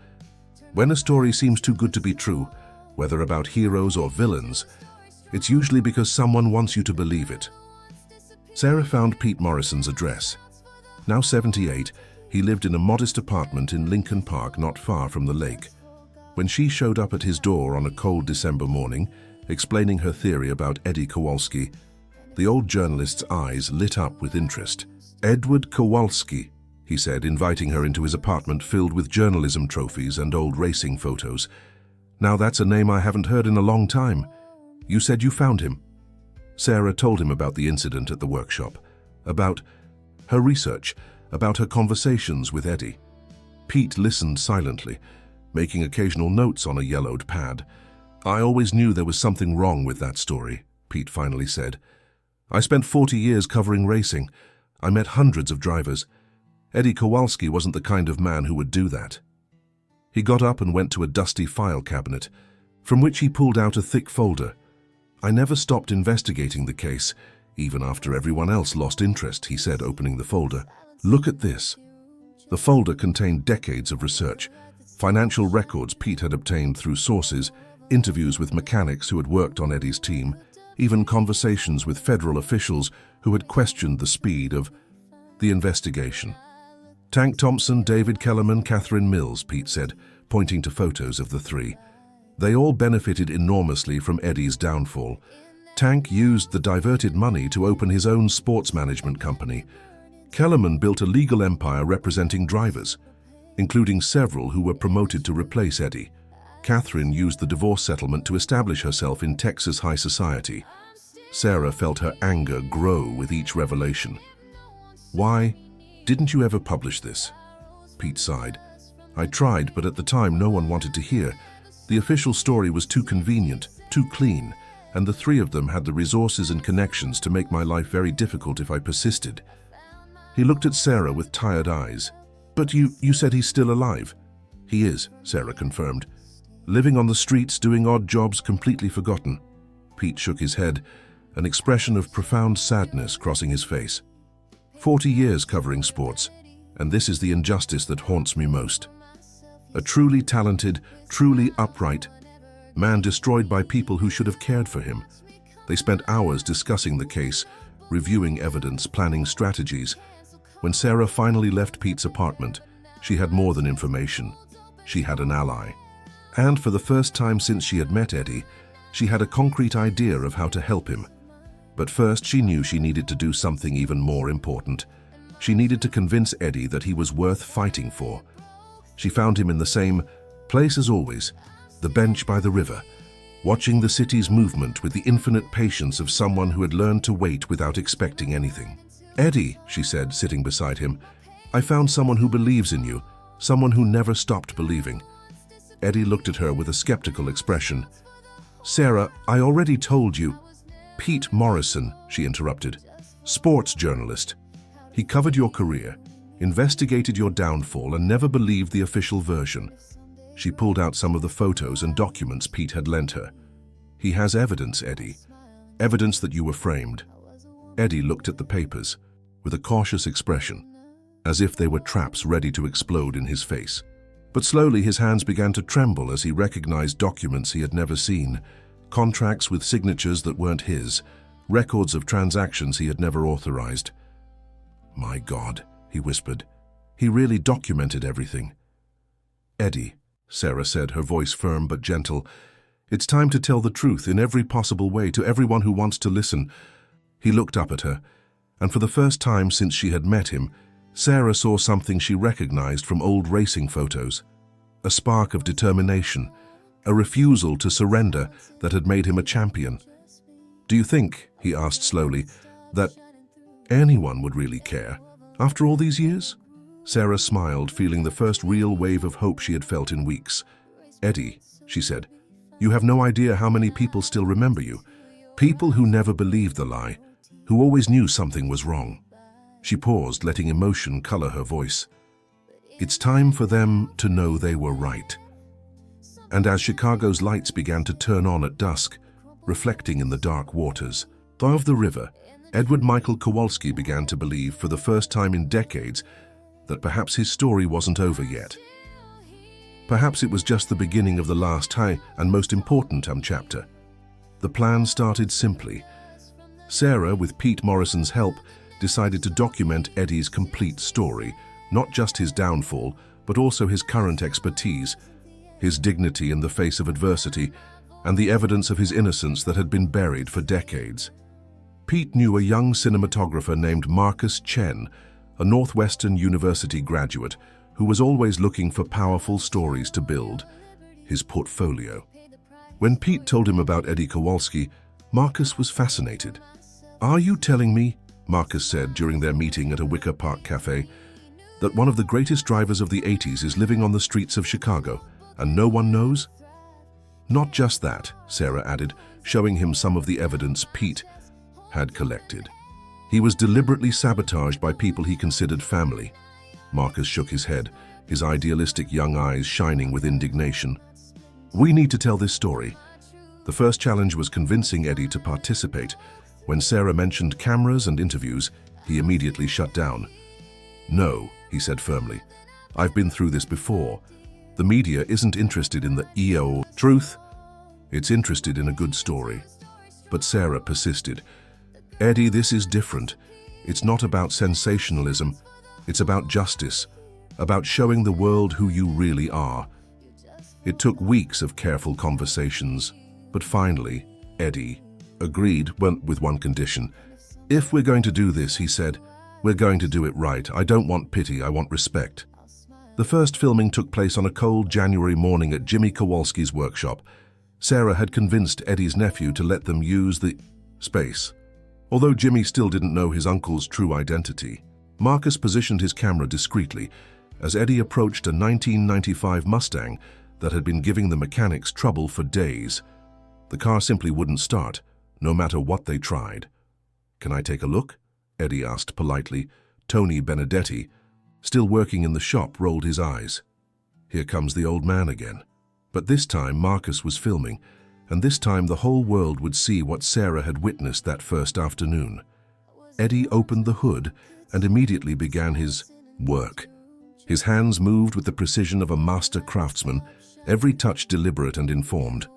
when a story seems too good to be true, whether about heroes or villains, it's usually because someone wants you to believe it." Sarah found Pete Morrison's address. Now 78, he lived in a modest apartment in Lincoln Park, not far from the lake. When she showed up at his door on a cold December morning, explaining her theory about Eddie Kowalski, the old journalist's eyes lit up with interest. "Edward Kowalski," he said, inviting her into his apartment filled with journalism trophies and old racing photos. "Now that's a name I haven't heard in a long time. You said you found him." Sarah told him about the incident at the workshop, about her research, about her conversations with Eddie. Pete listened silently, making occasional notes on a yellowed pad. "I always knew there was something wrong with that story," Pete finally said. "I spent 40 years covering racing. I met hundreds of drivers. Eddie Kowalski wasn't the kind of man who would do that." He got up and went to a dusty file cabinet, from which he pulled out a thick folder. "I never stopped investigating the case, even after everyone else lost interest," he said, opening the folder. "Look at this." The folder contained decades of research, financial records Pete had obtained through sources, interviews with mechanics who had worked on Eddie's team, even conversations with federal officials who had questioned the speed of the investigation. "Tank Thompson, David Kellerman, Catherine Mills," Pete said, pointing to photos of the three. "They all benefited enormously from Eddie's downfall. Tank used the diverted money to open his own sports management company. Kellerman built a legal empire representing drivers, including several who were promoted to replace Eddie. Catherine used the divorce settlement to establish herself in Texas high society." Sarah felt her anger grow with each revelation. "Why didn't you ever publish this?" Pete sighed. "I tried, but at the time no one wanted to hear. The official story was too convenient, too clean, and the three of them had the resources and connections to make my life very difficult if I persisted." He looked at Sarah with tired eyes. "But you said he's still alive." "He is," Sarah confirmed. "Living on the streets, doing odd jobs, completely forgotten." Pete shook his head, an expression of profound sadness crossing his face. 40 years covering sports, and this is the injustice that haunts me most. A truly talented, truly upright man destroyed by people who should have cared for him. They spent hours discussing the case, reviewing evidence, planning strategies. When Sarah finally left Pete's apartment, she had more than information. She had an ally. And for the first time since she had met Eddie, she had a concrete idea of how to help him. But first, she knew she needed to do something even more important. She needed to convince Eddie that he was worth fighting for. She found him in the same place as always, the bench by the river, watching the city's movement with the infinite patience of someone who had learned to wait without expecting anything. "Eddie," she said, sitting beside him, "I found someone who believes in you, someone who never stopped believing." Eddie looked at her with a skeptical expression. "Sarah, I already told you." "Pete Morrison," she interrupted. "Sports journalist. He covered your career, investigated your downfall, and never believed the official version." She pulled out some of the photos and documents Pete had lent her. "He has evidence, Eddie. Evidence that you were framed." Eddie looked at the papers with a cautious expression, as if they were traps ready to explode in his face. But slowly his hands began to tremble as he recognized documents he had never seen, contracts with signatures that weren't his, records of transactions he had never authorized. "My God," he whispered. "He really documented everything." "Eddie," Sarah said, her voice firm but gentle, It's time to tell the truth in every possible way to everyone who wants to listen. He looked up at her, and for the first time since she had met him, Sarah saw something she recognized from old racing photos. A spark of determination, a refusal to surrender that had made him a champion. "Do you think," he asked slowly, "that anyone would really care after all these years?" Sarah smiled, feeling the first real wave of hope she had felt in weeks. "Eddie," she said, "you have no idea how many people still remember you. People who never believed the lie, who always knew something was wrong." She paused, letting emotion color her voice. "It's time for them to know they were right." And as Chicago's lights began to turn on at dusk, reflecting in the dark waters of the river, Edward Michael Kowalski began to believe for the first time in decades that perhaps his story wasn't over yet. Perhaps it was just the beginning of the last high and most important chapter. The plan started simply. Sarah, with Pete Morrison's help, decided to document Eddie's complete story, not just his downfall, but also his current expertise, his dignity in the face of adversity, and the evidence of his innocence that had been buried for decades. Pete knew a young cinematographer named Marcus Chen, a Northwestern University graduate who was always looking for powerful stories to build his portfolio. When Pete told him about Eddie Kowalski, Marcus was fascinated. "Are you telling me," Marcus said during their meeting at a Wicker Park cafe, "that one of the greatest drivers of the 80s is living on the streets of Chicago, and no one knows?" "Not just that," Sarah added, showing him some of the evidence Pete had collected. "He was deliberately sabotaged by people he considered family." Marcus shook his head, his idealistic young eyes shining with indignation. "We need to tell this story." The first challenge was convincing Eddie to participate. When Sarah mentioned cameras and interviews, he immediately shut down. "No," he said firmly. "I've been through this before. The media isn't interested in the EO truth. It's interested in a good story." But Sarah persisted. "Eddie, this is different. It's not about sensationalism. It's about justice, about showing the world who you really are." It took weeks of careful conversations, but finally, Eddie agreed with one condition. "If we're going to do this," he said, "we're going to do it right. I don't want pity, I want respect." The first filming took place on a cold January morning at Jimmy Kowalski's workshop. Sarah had convinced Eddie's nephew to let them use the space. Although Jimmy still didn't know his uncle's true identity, Marcus positioned his camera discreetly as Eddie approached a 1995 Mustang that had been giving the mechanics trouble for days. The car simply wouldn't start, no matter what they tried. "Can I take a look?" Eddie asked politely. Tony Benedetti, still working in the shop, rolled his eyes. Here comes the old man again. But this time Marcus was filming, and this time the whole world would see what Sarah had witnessed that first afternoon. Eddie opened the hood and immediately began his work. His hands moved with the precision of a master craftsman, every touch deliberate and informed.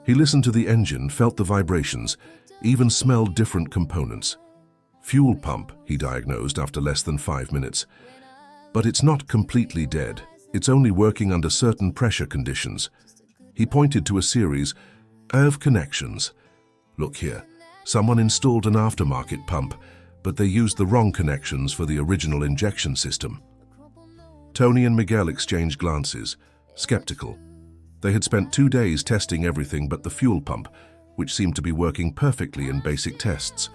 He listened to the engine, felt the vibrations, even smelled different components. "Fuel pump," he diagnosed after less than 5 minutes. "But it's not completely dead. It's only working under certain pressure conditions." He pointed to a series of connections. "Look here, someone installed an aftermarket pump, but they used the wrong connections for the original injection system." Tony and Miguel exchanged glances, skeptical. They had spent 2 days testing everything but the fuel pump, which seemed to be working perfectly in basic tests.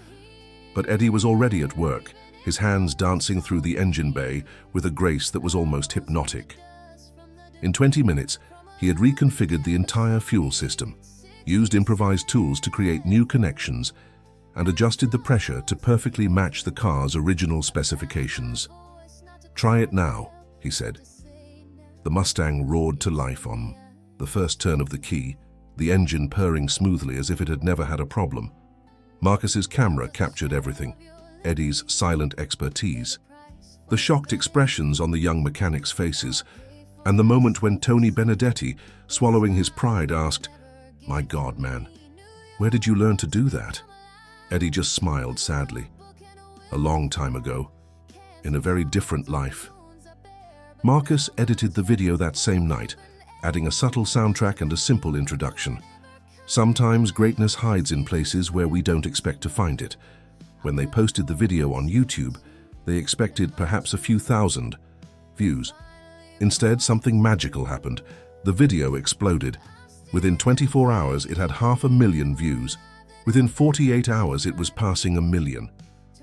But Eddie was already at work, his hands dancing through the engine bay with a grace that was almost hypnotic. In 20 minutes, he had reconfigured the entire fuel system, used improvised tools to create new connections, and adjusted the pressure to perfectly match the car's original specifications. "Try it now," he said. The Mustang roared to life on the first turn of the key, the engine purring smoothly as if it had never had a problem. Marcus's camera captured everything, Eddie's silent expertise, the shocked expressions on the young mechanics' faces, and the moment when Tony Benedetti, swallowing his pride, asked, "My God, man, where did you learn to do that?" Eddie just smiled sadly. "A long time ago, in a very different life." Marcus edited the video that same night, adding a subtle soundtrack and a simple introduction. Sometimes greatness hides in places where we don't expect to find it. When they posted the video on YouTube, they expected perhaps a few thousand views. Instead, something magical happened. The video exploded. Within 24 hours, it had 500,000 views. Within 48 hours, it was passing 1 million.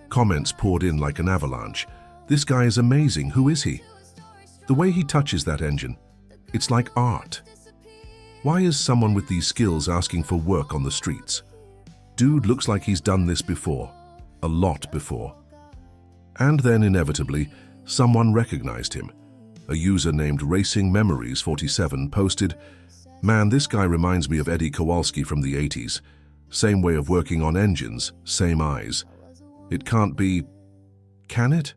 Comments poured in like an avalanche. "This guy is amazing. Who is he? The way he touches that engine, it's like art. Why is someone with these skills asking for work on the streets? Dude looks like he's done this before. A lot before." And then inevitably, someone recognized him. A user named Racing Memories 47 posted, "Man, this guy reminds me of Eddie Kowalski from the 80s. Same way of working on engines, same eyes. It can't be, can it?"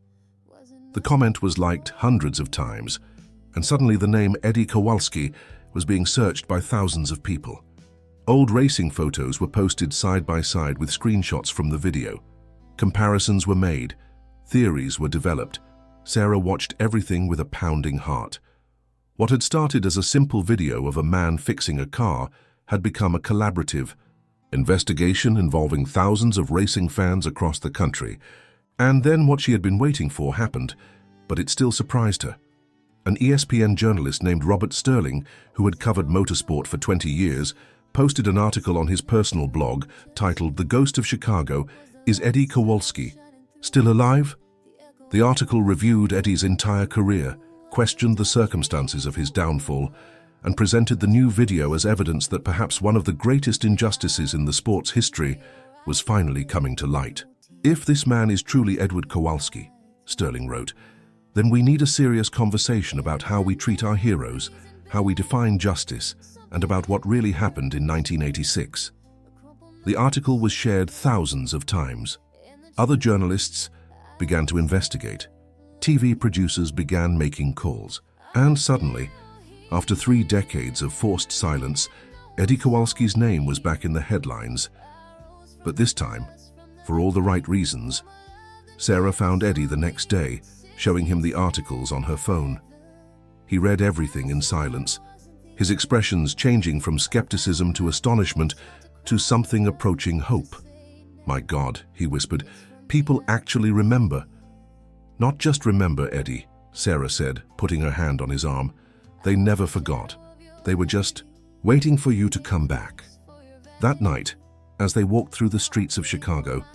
The comment was liked hundreds of times, and suddenly the name Eddie Kowalski was being searched by thousands of people. Old racing photos were posted side by side with screenshots from the video. Comparisons were made. Theories were developed. Sarah watched everything with a pounding heart. What had started as a simple video of a man fixing a car had become a collaborative investigation involving thousands of racing fans across the country. And then what she had been waiting for happened, but it still surprised her. An ESPN journalist named Robert Sterling, who had covered motorsport for 20 years, posted an article on his personal blog titled "The Ghost of Chicago, Is Eddie Kowalski Still Alive?" The article reviewed Eddie's entire career, questioned the circumstances of his downfall, and presented the new video as evidence that perhaps one of the greatest injustices in the sport's history was finally coming to light. "If this man is truly Edward Kowalski," Sterling wrote, "then we need a serious conversation about how we treat our heroes, how we define justice, and about what really happened in 1986. The article was shared thousands of times. Other journalists began to investigate. TV producers began making calls. And suddenly, after 3 decades of forced silence, Eddie Kowalski's name was back in the headlines. But this time, for all the right reasons, Sarah found Eddie the next day, showing him the articles on her phone. He read everything in silence, his expressions changing from skepticism to astonishment to something approaching hope. "My God," he whispered, "people actually remember." "Not just remember, Eddie," Sarah said, putting her hand on his arm. "They never forgot. They were just waiting for you to come back." That night, as they walked through the streets of Chicago,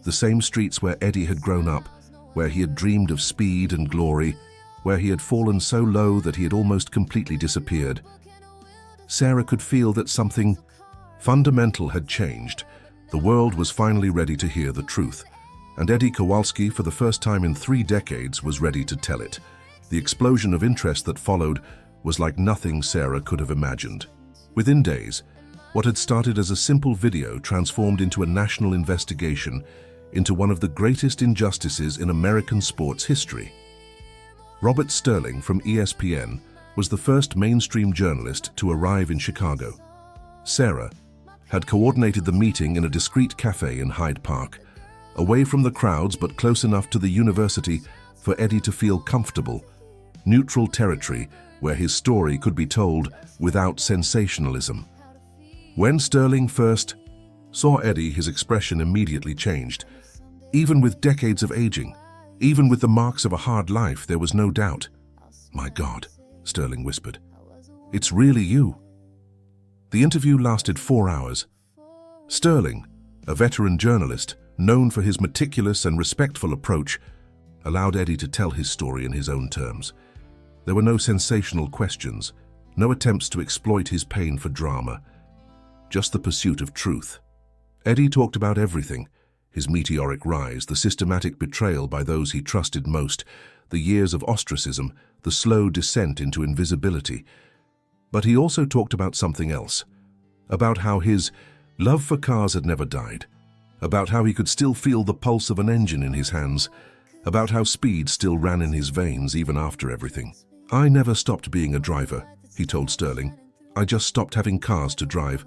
the same streets where Eddie had grown up, where he had dreamed of speed and glory, where he had fallen so low that he had almost completely disappeared, Sarah could feel that something fundamental had changed. The world was finally ready to hear the truth, and Eddie Kowalski, for the first time in 3 decades, was ready to tell it. The explosion of interest that followed was like nothing Sarah could have imagined. Within days, what had started as a simple video transformed into a national investigation into one of the greatest injustices in American sports history. Robert Sterling from ESPN was the first mainstream journalist to arrive in Chicago. Sarah had coordinated the meeting in a discreet cafe in Hyde Park, away from the crowds but close enough to the university for Eddie to feel comfortable, neutral territory where his story could be told without sensationalism. When Sterling first saw Eddie, his expression immediately changed. Even with decades of aging, even with the marks of a hard life, there was no doubt. "My God," Sterling whispered, "it's really you." The interview lasted 4 hours. Sterling, a veteran journalist, known for his meticulous and respectful approach, allowed Eddie to tell his story in his own terms. There were no sensational questions, no attempts to exploit his pain for drama, just the pursuit of truth. Eddie talked about everything: his meteoric rise, the systematic betrayal by those he trusted most, the years of ostracism, the slow descent into invisibility. But he also talked about something else, about how his love for cars had never died, about how he could still feel the pulse of an engine in his hands, about how speed still ran in his veins even after everything. "I never stopped being a driver," he told Sterling. "I just stopped having cars to drive."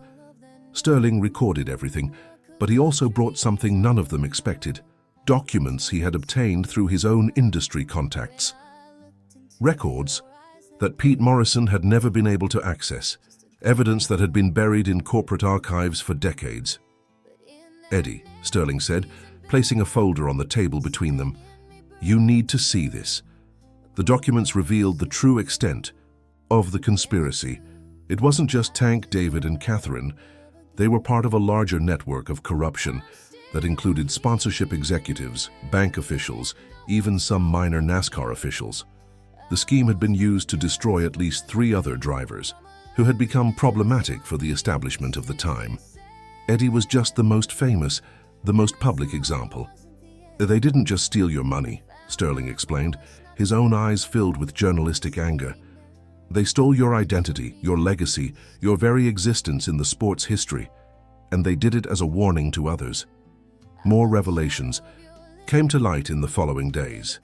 Sterling recorded everything, but he also brought something none of them expected: documents he had obtained through his own industry contacts. Records that Pete Morrison had never been able to access, evidence that had been buried in corporate archives for decades. "Eddie," Sterling said, placing a folder on the table between them, "you need to see this." The documents revealed the true extent of the conspiracy. It wasn't just Tank, David, and Catherine. They were part of a larger network of corruption that included sponsorship executives, bank officials, even some minor NASCAR officials. The scheme had been used to destroy at least 3 other drivers who had become problematic for the establishment of the time. Eddie was just the most famous, the most public example. "They didn't just steal your money," Sterling explained, his own eyes filled with journalistic anger. "They stole your identity, your legacy, your very existence in the sport's history, and they did it as a warning to others." More revelations came to light in the following days.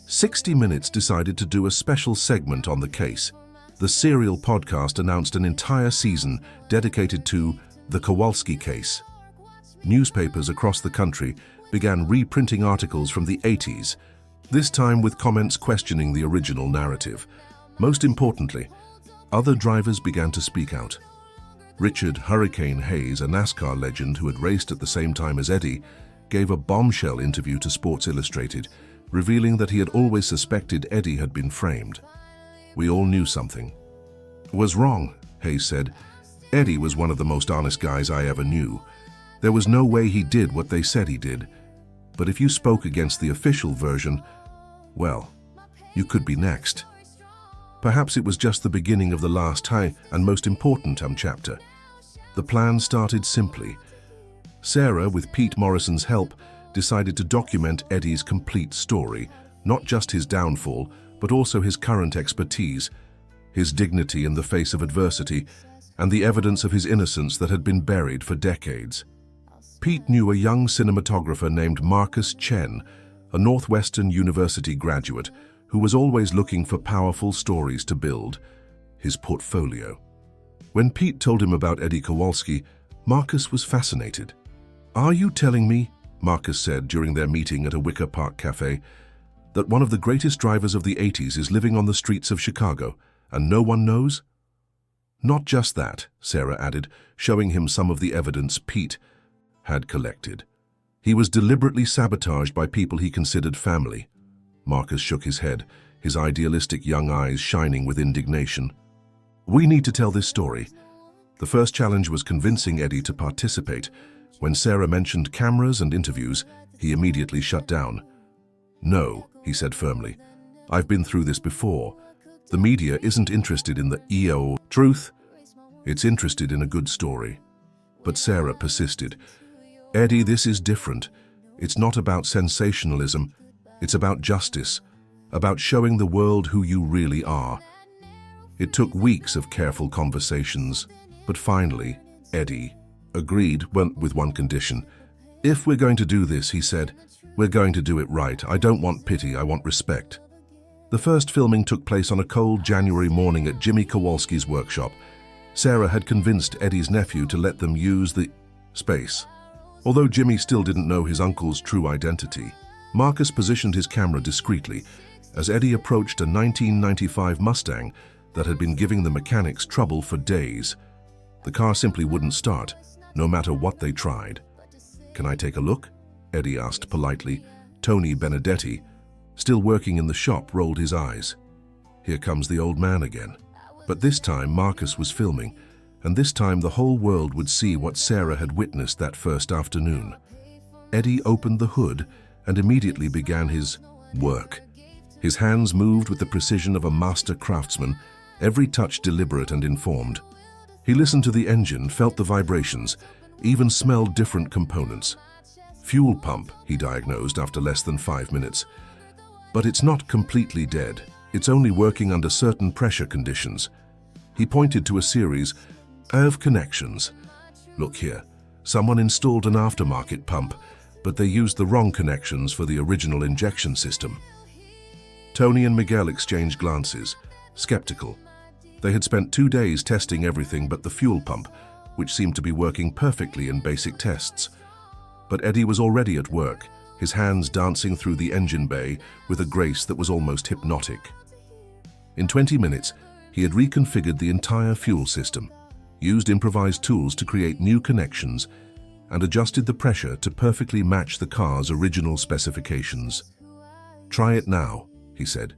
60 Minutes decided to do a special segment on the case. The Serial podcast announced an entire season dedicated to the Kowalski case. Newspapers across the country began reprinting articles from the 80s, this time with comments questioning the original narrative. Most importantly, other drivers began to speak out. Richard "Hurricane" Hayes, a NASCAR legend who had raced at the same time as Eddie, gave a bombshell interview to Sports Illustrated, revealing that he had always suspected Eddie had been framed. "We all knew something was wrong," Hayes said. "Eddie was one of the most honest guys I ever knew. There was no way he did what they said he did. But if you spoke against the official version, well, you could be next." Perhaps it was just the beginning of the last high and most important chapter. The plan started simply. Sarah, with Pete Morrison's help, decided to document Eddie's complete story, not just his downfall, but also his current expertise, his dignity in the face of adversity, and the evidence of his innocence that had been buried for decades. Pete knew a young cinematographer named Marcus Chen, a Northwestern University graduate, who was always looking for powerful stories to build his portfolio. When Pete told him about Eddie Kowalski, Marcus was fascinated. "Are you telling me," Marcus said during their meeting at a Wicker Park cafe, "that one of the greatest drivers of the 80s is living on the streets of Chicago, and no one knows?" "Not just that," Sarah added, showing him some of the evidence Pete had collected. "He was deliberately sabotaged by people he considered family." Marcus shook his head, his idealistic young eyes shining with indignation. "We need to tell this story." The first challenge was convincing Eddie to participate. When Sarah mentioned cameras and interviews, he immediately shut down. "No," he said firmly. "I've been through this before. The media isn't interested in the EO truth. It's interested in a good story." But Sarah persisted. "Eddie, this is different. It's not about sensationalism. It's about justice, about showing the world who you really are." It took weeks of careful conversations, but finally, Eddie agreed with one condition. "If we're going to do this," he said, "we're going to do it right. I don't want pity, I want respect." The first filming took place on a cold January morning at Jimmy Kowalski's workshop. Sarah had convinced Eddie's nephew to let them use the space. Although Jimmy still didn't know his uncle's true identity, Marcus positioned his camera discreetly as Eddie approached a 1995 Mustang that had been giving the mechanics trouble for days. The car simply wouldn't start, no matter what they tried. "Can I take a look?" Eddie asked politely. Tony Benedetti, still working in the shop, rolled his eyes. Here comes the old man again. But this time Marcus was filming, and this time the whole world would see what Sarah had witnessed that first afternoon. Eddie opened the hood and immediately began his work. His hands moved with the precision of a master craftsman, every touch deliberate and informed. He listened to the engine, felt the vibrations, even smelled different components. "Fuel pump," he diagnosed after less than 5 minutes. "But it's not completely dead. It's only working under certain pressure conditions." He pointed to a series of connections. "Look here, someone installed an aftermarket pump, but they used the wrong connections for the original injection system." Tony and Miguel exchanged glances, skeptical. They had spent 2 days testing everything but the fuel pump, which seemed to be working perfectly in basic tests. But Eddie was already at work, his hands dancing through the engine bay with a grace that was almost hypnotic. In 20 minutes, he had reconfigured the entire fuel system. used improvised tools to create new connections, and adjusted the pressure to perfectly match the car's original specifications. "Try it now," he said.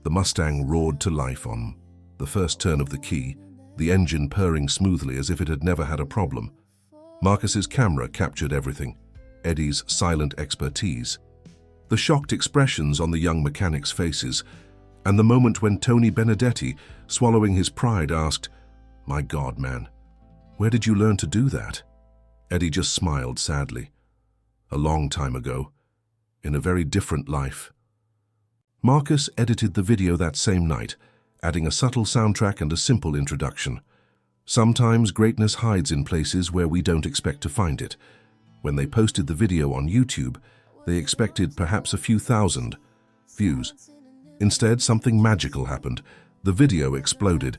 The Mustang roared to life on the first turn of the key, the engine purring smoothly as if it had never had a problem. Marcus's camera captured everything, Eddie's silent expertise, the shocked expressions on the young mechanics' faces, and the moment when Tony Benedetti, swallowing his pride, asked, "My God, man, where did you learn to do that?" Eddie just smiled sadly. "A long time ago, in a very different life." Marcus edited the video that same night, adding a subtle soundtrack and a simple introduction. Sometimes greatness hides in places where we don't expect to find it. When they posted the video on YouTube, they expected perhaps a few thousand views. Instead, something magical happened. The video exploded.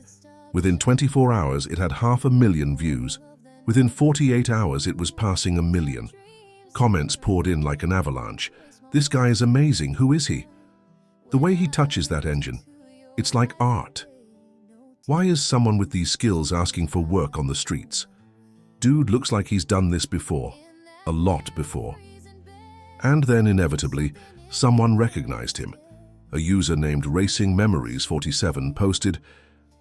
Within 24 hours, it had 500,000 views. Within 48 hours, it was passing 1 million. Comments poured in like an avalanche. "This guy is amazing. Who is he? The way he touches that engine, it's like art. Why is someone with these skills asking for work on the streets? Dude looks like he's done this before. A lot before." And then, inevitably, someone recognized him. A user named Racing Memories 47 posted,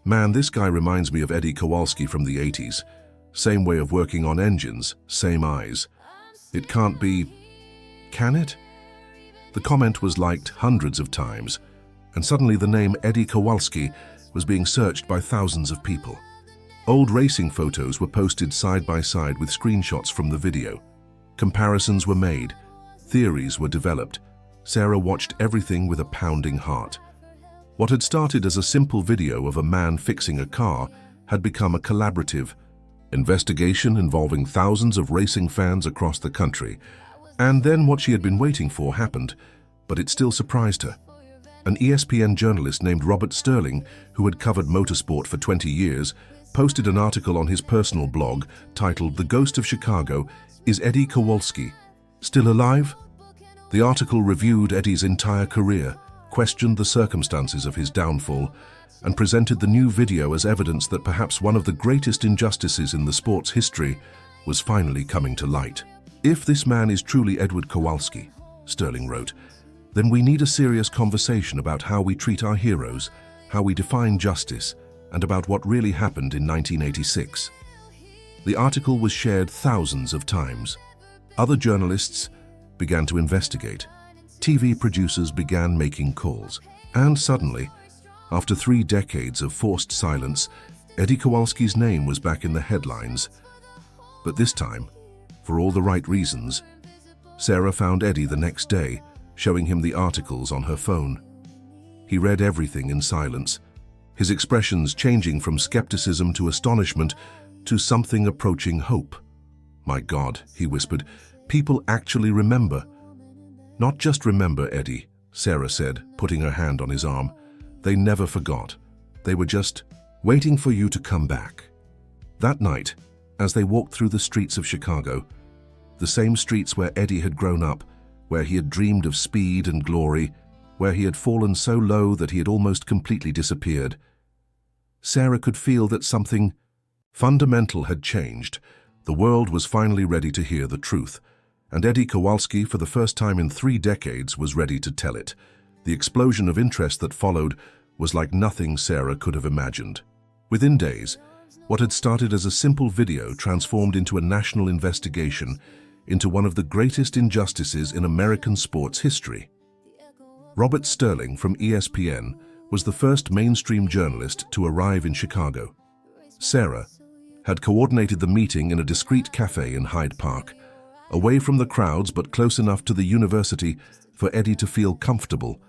"Man, this guy reminds me of Eddie Kowalski from the 80s. Same way of working on engines, same eyes. It can't be... Can it?" The comment was liked hundreds of times, and suddenly the name Eddie Kowalski was being searched by thousands of people. Old racing photos were posted side by side with screenshots from the video. Comparisons were made. Theories were developed. Sarah watched everything with a pounding heart. What had started as a simple video of a man fixing a car had become a collaborative investigation involving thousands of racing fans across the country. And then what she had been waiting for happened, but it still surprised her. An ESPN journalist named Robert Sterling, who had covered motorsport for 20 years, posted an article on his personal blog titled "The Ghost of Chicago, Is Eddie Kowalski Still Alive?" The article reviewed Eddie's entire career, questioned the circumstances of his downfall, and presented the new video as evidence that perhaps one of the greatest injustices in the sport's history was finally coming to light. "If this man is truly Edward Kowalski," Sterling wrote, "then we need a serious conversation about how we treat our heroes, how we define justice, and about what really happened in 1986. The article was shared thousands of times. Other journalists began to investigate. TV producers began making calls. And suddenly, after 3 decades of forced silence, Eddie Kowalski's name was back in the headlines. But this time, for all the right reasons, Sarah found Eddie the next day, showing him the articles on her phone. He read everything in silence, his expressions changing from skepticism to astonishment to something approaching hope. "My God," he whispered, "people actually remember." "Not just remember, Eddie," Sarah said, putting her hand on his arm. "They never forgot. They were just waiting for you to come back." That night, as they walked through the streets of Chicago, the same streets where Eddie had grown up, where he had dreamed of speed and glory, where he had fallen so low that he had almost completely disappeared, Sarah could feel that something fundamental had changed. The world was finally ready to hear the truth, and Eddie Kowalski, for the first time in 3 decades, was ready to tell it. The explosion of interest that followed was like nothing Sarah could have imagined. Within days, what had started as a simple video transformed into a national investigation into one of the greatest injustices in American sports history. Robert Sterling from ESPN was the first mainstream journalist to arrive in Chicago. Sarah had coordinated the meeting in a discreet cafe in Hyde Park, away from the crowds but close enough to the university for Eddie to feel comfortable,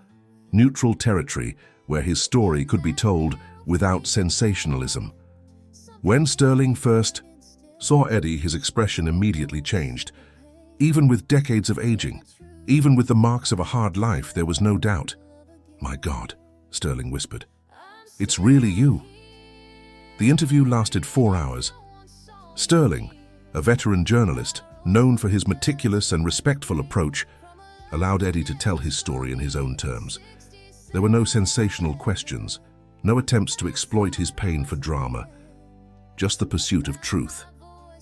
neutral territory where his story could be told without sensationalism. When Sterling first saw Eddie, his expression immediately changed. Even with decades of aging, even with the marks of a hard life, there was no doubt. "My God," Sterling whispered, "it's really you." The interview lasted 4 hours. Sterling, a veteran journalist, known for his meticulous and respectful approach, allowed Eddie to tell his story in his own terms. There were no sensational questions, no attempts to exploit his pain for drama. just the pursuit of truth.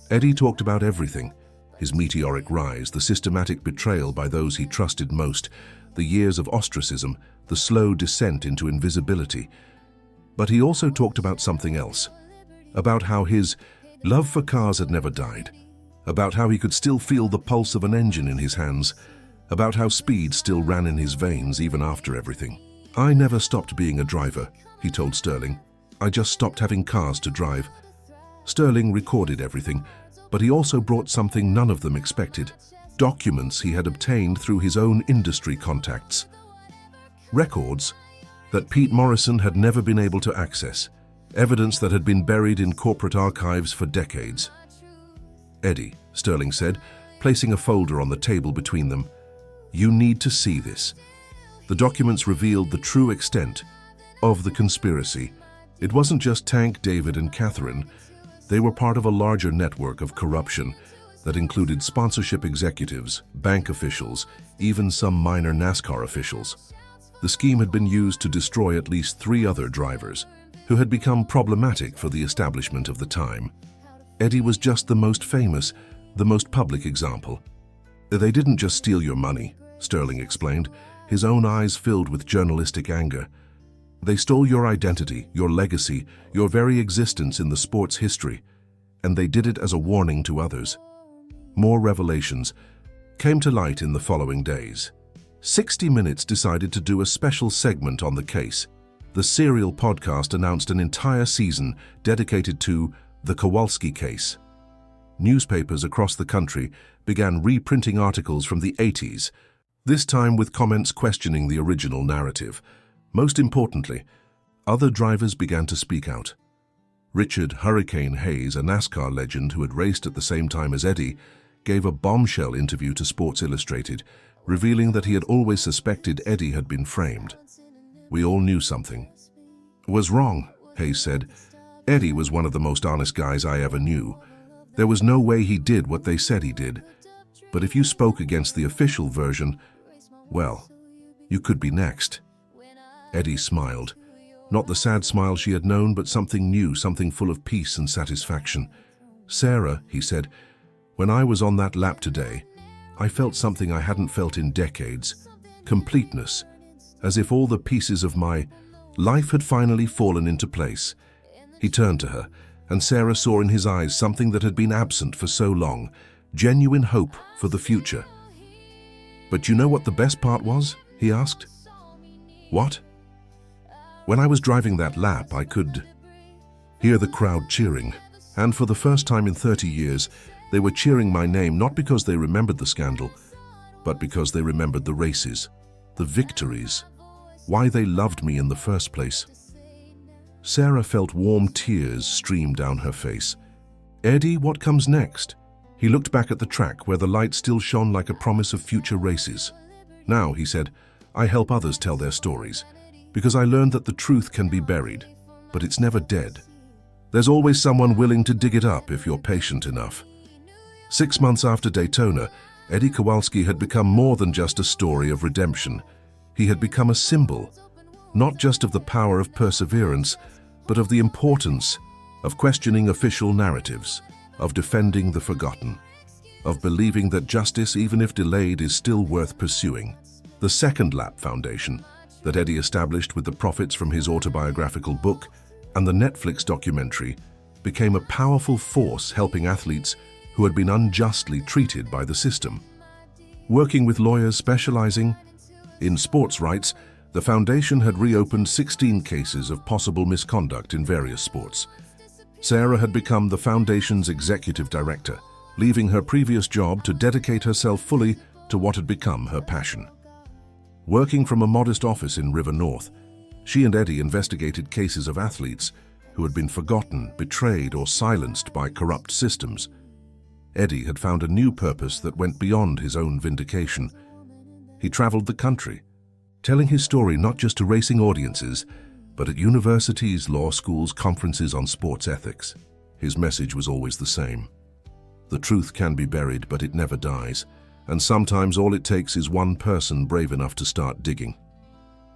Eddie talked about everything: his meteoric rise, the systematic betrayal by those he trusted most, the years of ostracism, the slow descent into invisibility. But he also talked about something else, about how his love for cars had never died, about how he could still feel the pulse of an engine in his hands, about how speed still ran in his veins even after everything. "I never stopped being a driver," he told Sterling. "I just stopped having cars to drive." Sterling recorded everything, but he also brought something none of them expected: documents he had obtained through his own industry contacts. Records that Pete Morrison had never been able to access, evidence that had been buried in corporate archives for decades. "Eddie," Sterling said, placing a folder on the table between them, "you need to see this." The documents revealed the true extent of the conspiracy. It wasn't just Tank, David, and Catherine. They were part of a larger network of corruption that included sponsorship executives, bank officials, even some minor NASCAR officials. The scheme had been used to destroy at least 3 other drivers who had become problematic for the establishment of the time. Eddie was just the most famous, the most public example. "They didn't just steal your money," Sterling explained, his own eyes filled with journalistic anger. "They stole your identity, your legacy, your very existence in the sport's history, and they did it as a warning to others." More revelations came to light in the following days. 60 Minutes decided to do a special segment on the case. The Serial podcast announced an entire season dedicated to the Kowalski case. Newspapers across the country began reprinting articles from the 80s, this time with comments questioning the original narrative. Most importantly, other drivers began to speak out. Richard "Hurricane" Hayes, a NASCAR legend who had raced at the same time as Eddie, gave a bombshell interview to Sports Illustrated, revealing that he had always suspected Eddie had been framed. "We all knew something was wrong," Hayes said. "Eddie was one of the most honest guys I ever knew. There was no way he did what they said he did. But if you spoke against the official version, well, you could be next." Eddie smiled. Not the sad smile she had known, but something new, something full of peace and satisfaction. "Sarah," he said, "when I was on that lap today, I felt something I hadn't felt in decades. Completeness, as if all the pieces of my life had finally fallen into place." He turned to her, and Sarah saw in his eyes something that had been absent for so long: genuine hope for the future. "But you know what the best part was?" he asked. "What?" "When I was driving that lap, I could hear the crowd cheering, and for the first time in 30 years, they were cheering my name not because they remembered the scandal, but because they remembered the races, the victories, why they loved me in the first place." Sarah felt warm tears stream down her face. "Eddie, what comes next?" He looked back at the track where the light still shone like a promise of future races. "Now," he said, "I help others tell their stories, because I learned that the truth can be buried, but it's never dead. There's always someone willing to dig it up if you're patient enough." 6 months after Daytona, Eddie Kowalski had become more than just a story of redemption. He had become a symbol, not just of the power of perseverance, but of the importance of questioning official narratives, of defending the forgotten, of believing that justice, even if delayed, is still worth pursuing. The Second Lap Foundation, that Eddie established with the profits from his autobiographical book and the Netflix documentary, became a powerful force helping athletes who had been unjustly treated by the system. Working with lawyers specializing in sports rights, the foundation had reopened 16 cases of possible misconduct in various sports. Sarah had become the foundation's executive director, leaving her previous job to dedicate herself fully to what had become her passion. Working from a modest office in River North, she and Eddie investigated cases of athletes who had been forgotten, betrayed, or silenced by corrupt systems. Eddie had found a new purpose that went beyond his own vindication. He traveled the country, telling his story not just to racing audiences, but at universities, law schools, conferences on sports ethics. His message was always the same: the truth can be buried, but it never dies, and sometimes all it takes is one person brave enough to start digging.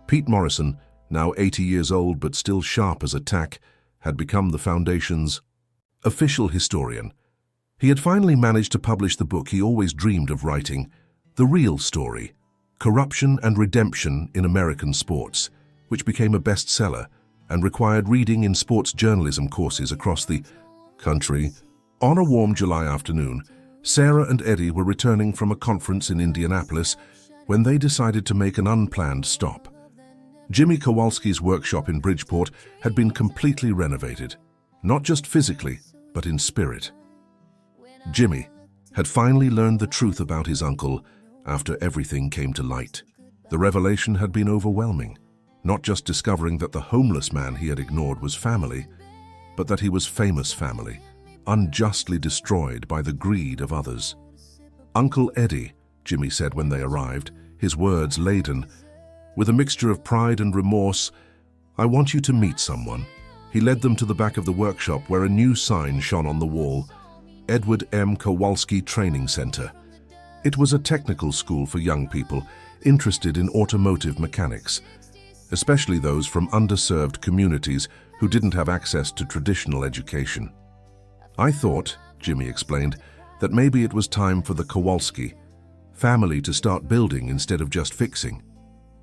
Pete Morrison, now 80 years old but still sharp as a tack, had become the foundation's official historian. He had finally managed to publish the book he always dreamed of writing, The Real Story, Corruption and Redemption in American Sports, which became a bestseller and required reading in sports journalism courses across the country. On a warm July afternoon, Sarah and Eddie were returning from a conference in Indianapolis when they decided to make an unplanned stop. Jimmy Kowalski's workshop in Bridgeport had been completely renovated, not just physically, but in spirit. Jimmy had finally learned the truth about his uncle after everything came to light. The revelation had been overwhelming, not just discovering that the homeless man he had ignored was family, but that he was famous family, unjustly destroyed by the greed of others. "Uncle Eddie," Jimmy said when they arrived, his words laden with a mixture of pride and remorse, "I want you to meet someone." He led them to the back of the workshop where a new sign shone on the wall, Edward M. Kowalski Training Center. It was a technical school for young people interested in automotive mechanics, especially those from underserved communities who didn't have access to traditional education. "I thought," Jimmy explained, "that maybe it was time for the Kowalski family to start building instead of just fixing."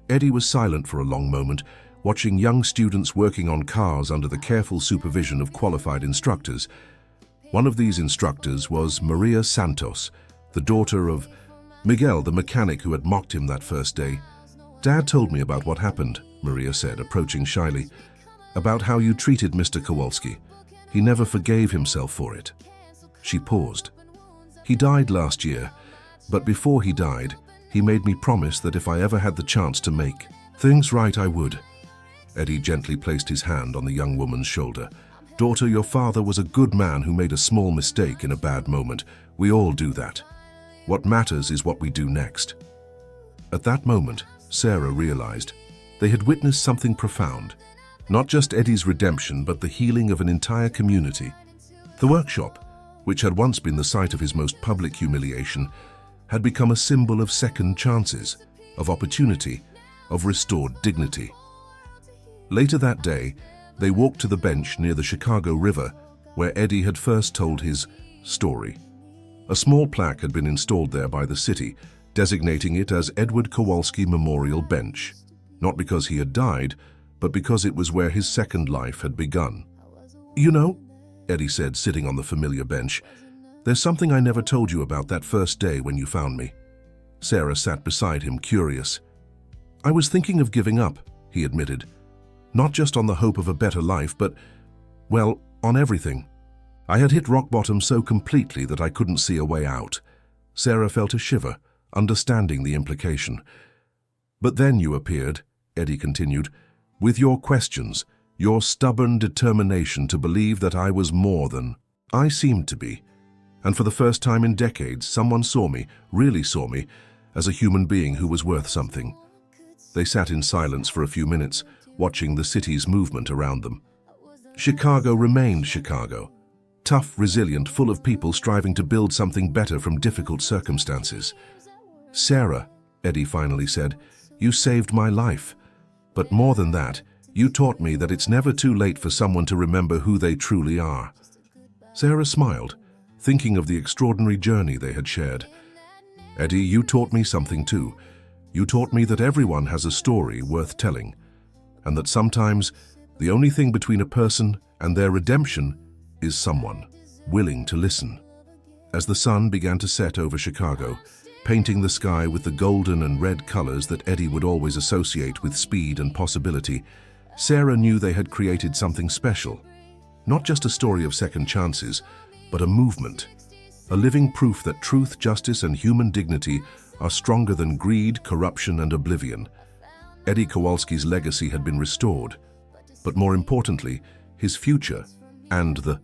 Eddie was silent for a long moment, watching young students working on cars under the careful supervision of qualified instructors. One of these instructors was Maria Santos, the daughter of Miguel, the mechanic who had mocked him that first day. "Dad told me about what happened," Maria said, approaching shyly, "about how you treated Mr. Kowalski. He never forgave himself for it." She paused. "He died last year, but before he died, he made me promise that if I ever had the chance to make things right, I would." Eddie gently placed his hand on the young woman's shoulder. "Daughter, your father was a good man who made a small mistake in a bad moment. We all do that. What matters is what we do next." At that moment, Sarah realized they had witnessed something profound. Not just Eddie's redemption, but the healing of an entire community. The workshop, which had once been the site of his most public humiliation, had become a symbol of second chances, of opportunity, of restored dignity. Later that day, they walked to the bench near the Chicago River, where Eddie had first told his story. A small plaque had been installed there by the city, designating it as Edward Kowalski Memorial Bench, not because he had died, but because it was where his second life had begun. "You know," Eddie said, sitting on the familiar bench, "there's something I never told you about that first day when you found me." Sarah sat beside him, curious. "I was thinking of giving up," he admitted. "Not just on the hope of a better life, but, well, on everything. I had hit rock bottom so completely that I couldn't see a way out." Sarah felt a shiver, understanding the implication. "But then you appeared," Eddie continued, "with your questions, your stubborn determination to believe that I was more than I seemed to be. And for the first time in decades, someone saw me, really saw me, as a human being who was worth something." They sat in silence for a few minutes, watching the city's movement around them. Chicago remained Chicago. Tough, resilient, full of people striving to build something better from difficult circumstances. "Sarah," Eddie finally said, "you saved my life. But more than that, you taught me that it's never too late for someone to remember who they truly are." Sarah smiled, thinking of the extraordinary journey they had shared. "Eddie, you taught me something too. You taught me that everyone has a story worth telling, and that sometimes the only thing between a person and their redemption is someone willing to listen." As the sun began to set over Chicago, painting the sky with the golden and red colors that Eddie would always associate with speed and possibility, Sarah knew they had created something special. Not just a story of second chances, but a movement. A living proof that truth, justice, and human dignity are stronger than greed, corruption, and oblivion. Eddie Kowalski's legacy had been restored, but more importantly, his future, and the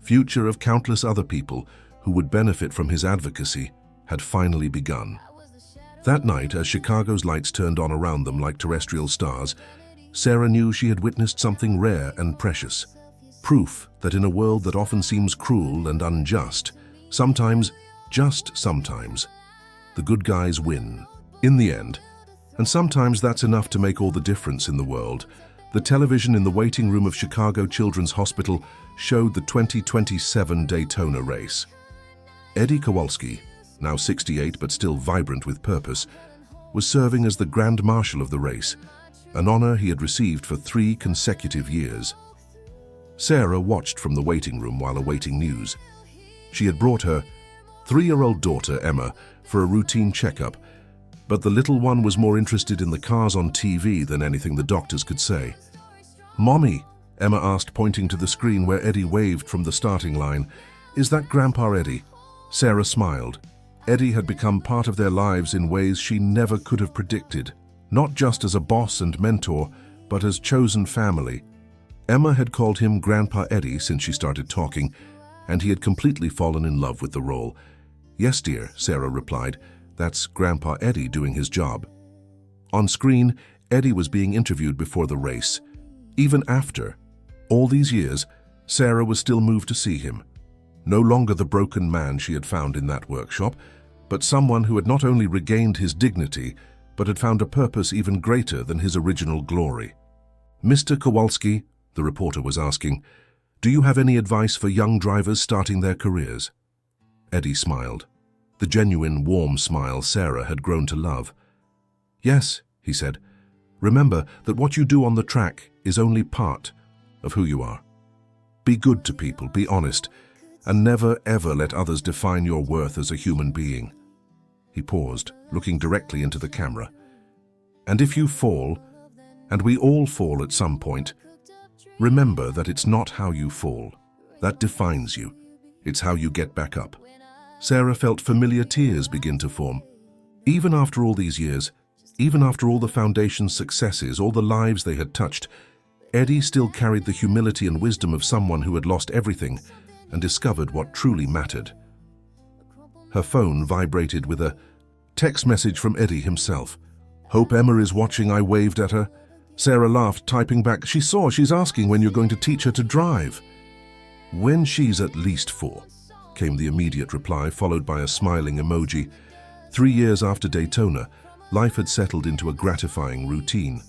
future of countless other people who would benefit from his advocacy, had finally begun. That night, as Chicago's lights turned on around them like terrestrial stars, Sarah knew she had witnessed something rare and precious. Proof that in a world that often seems cruel and unjust, sometimes, just sometimes, the good guys win. In the end. And sometimes that's enough to make all the difference in the world. The television in the waiting room of Chicago Children's Hospital showed the 2027 Daytona race. Eddie Kowalski, now 68 but still vibrant with purpose, was serving as the Grand Marshal of the race, an honor he had received for 3 consecutive years. Sarah watched from the waiting room while awaiting news. She had brought her 3-year-old daughter, Emma, for a routine checkup, but the little one was more interested in the cars on TV than anything the doctors could say. "Mommy," Emma asked, pointing to the screen where Eddie waved from the starting line, "is that Grandpa Eddie?" Sarah smiled. Eddie had become part of their lives in ways she never could have predicted, not just as a boss and mentor, but as chosen family. Emma had called him Grandpa Eddie since she started talking, and he had completely fallen in love with the role. "Yes, dear," Sarah replied. "That's Grandpa Eddie doing his job." On screen, Eddie was being interviewed before the race. Even after all these years, Sarah was still moved to see him. No longer the broken man she had found in that workshop, but someone who had not only regained his dignity, but had found a purpose even greater than his original glory. "Mr. Kowalski," the reporter was asking, "do you have any advice for young drivers starting their careers?" Eddie smiled, the genuine, warm smile Sarah had grown to love. "Yes," he said, "remember that what you do on the track is only part of who you are. Be good to people, be honest, and never ever let others define your worth as a human being." He paused, looking directly into the camera. "And if you fall, and we all fall at some point, remember that it's not how you fall that defines you. It's how you get back up." Sarah felt familiar tears begin to form. Even after all these years, even after all the foundation's successes, all the lives they had touched, Eddie still carried the humility and wisdom of someone who had lost everything and discovered what truly mattered. Her phone vibrated with a text message from Eddie himself. "Hope Emma is watching, I waved at her." Sarah laughed, typing back, She's asking when you're going to teach her to drive." "When she's at least 4, came the immediate reply, followed by a smiling emoji. 3 years after Daytona, life had settled into a gratifying routine.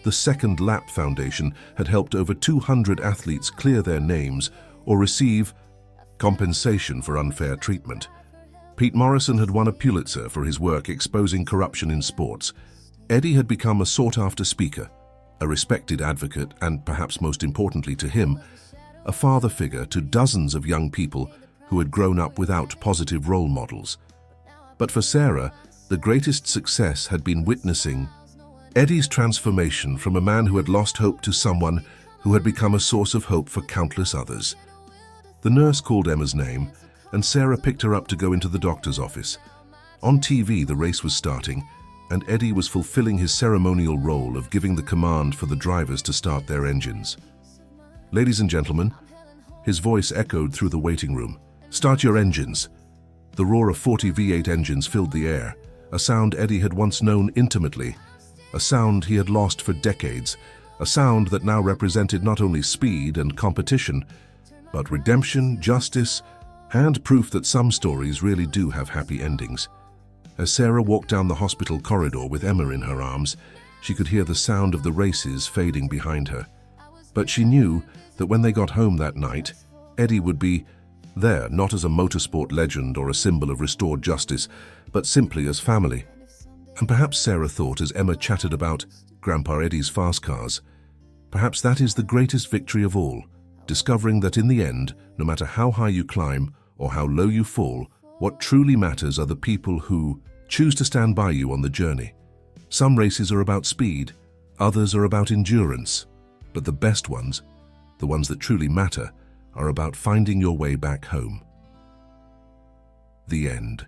The Second Lap Foundation had helped over 200 athletes clear their names or receive compensation for unfair treatment. Pete Morrison had won a Pulitzer for his work exposing corruption in sports. Eddie had become a sought-after speaker, a respected advocate, and perhaps most importantly to him, a father figure to dozens of young people who had grown up without positive role models. But for Sarah, the greatest success had been witnessing Eddie's transformation from a man who had lost hope to someone who had become a source of hope for countless others. The nurse called Emma's name, and Sarah picked her up to go into the doctor's office. On TV, the race was starting, and Eddie was fulfilling his ceremonial role of giving the command for the drivers to start their engines. "Ladies and gentlemen," his voice echoed through the waiting room, "start your engines." The roar of 40 V8 engines filled the air, a sound Eddie had once known intimately, a sound he had lost for decades, a sound that now represented not only speed and competition, but redemption, justice, and proof that some stories really do have happy endings. As Sarah walked down the hospital corridor with Emma in her arms, she could hear the sound of the races fading behind her. But she knew that when they got home that night, Eddie would be there, not as a motorsport legend or a symbol of restored justice, but simply as family. And perhaps Sarah thought, as Emma chatted about Grandpa Eddie's fast cars, perhaps that is the greatest victory of all, discovering that in the end, no matter how high you climb or how low you fall, what truly matters are the people who choose to stand by you on the journey. Some races are about speed, others are about endurance, but the best ones, the ones that truly matter, are about finding your way back home. The end.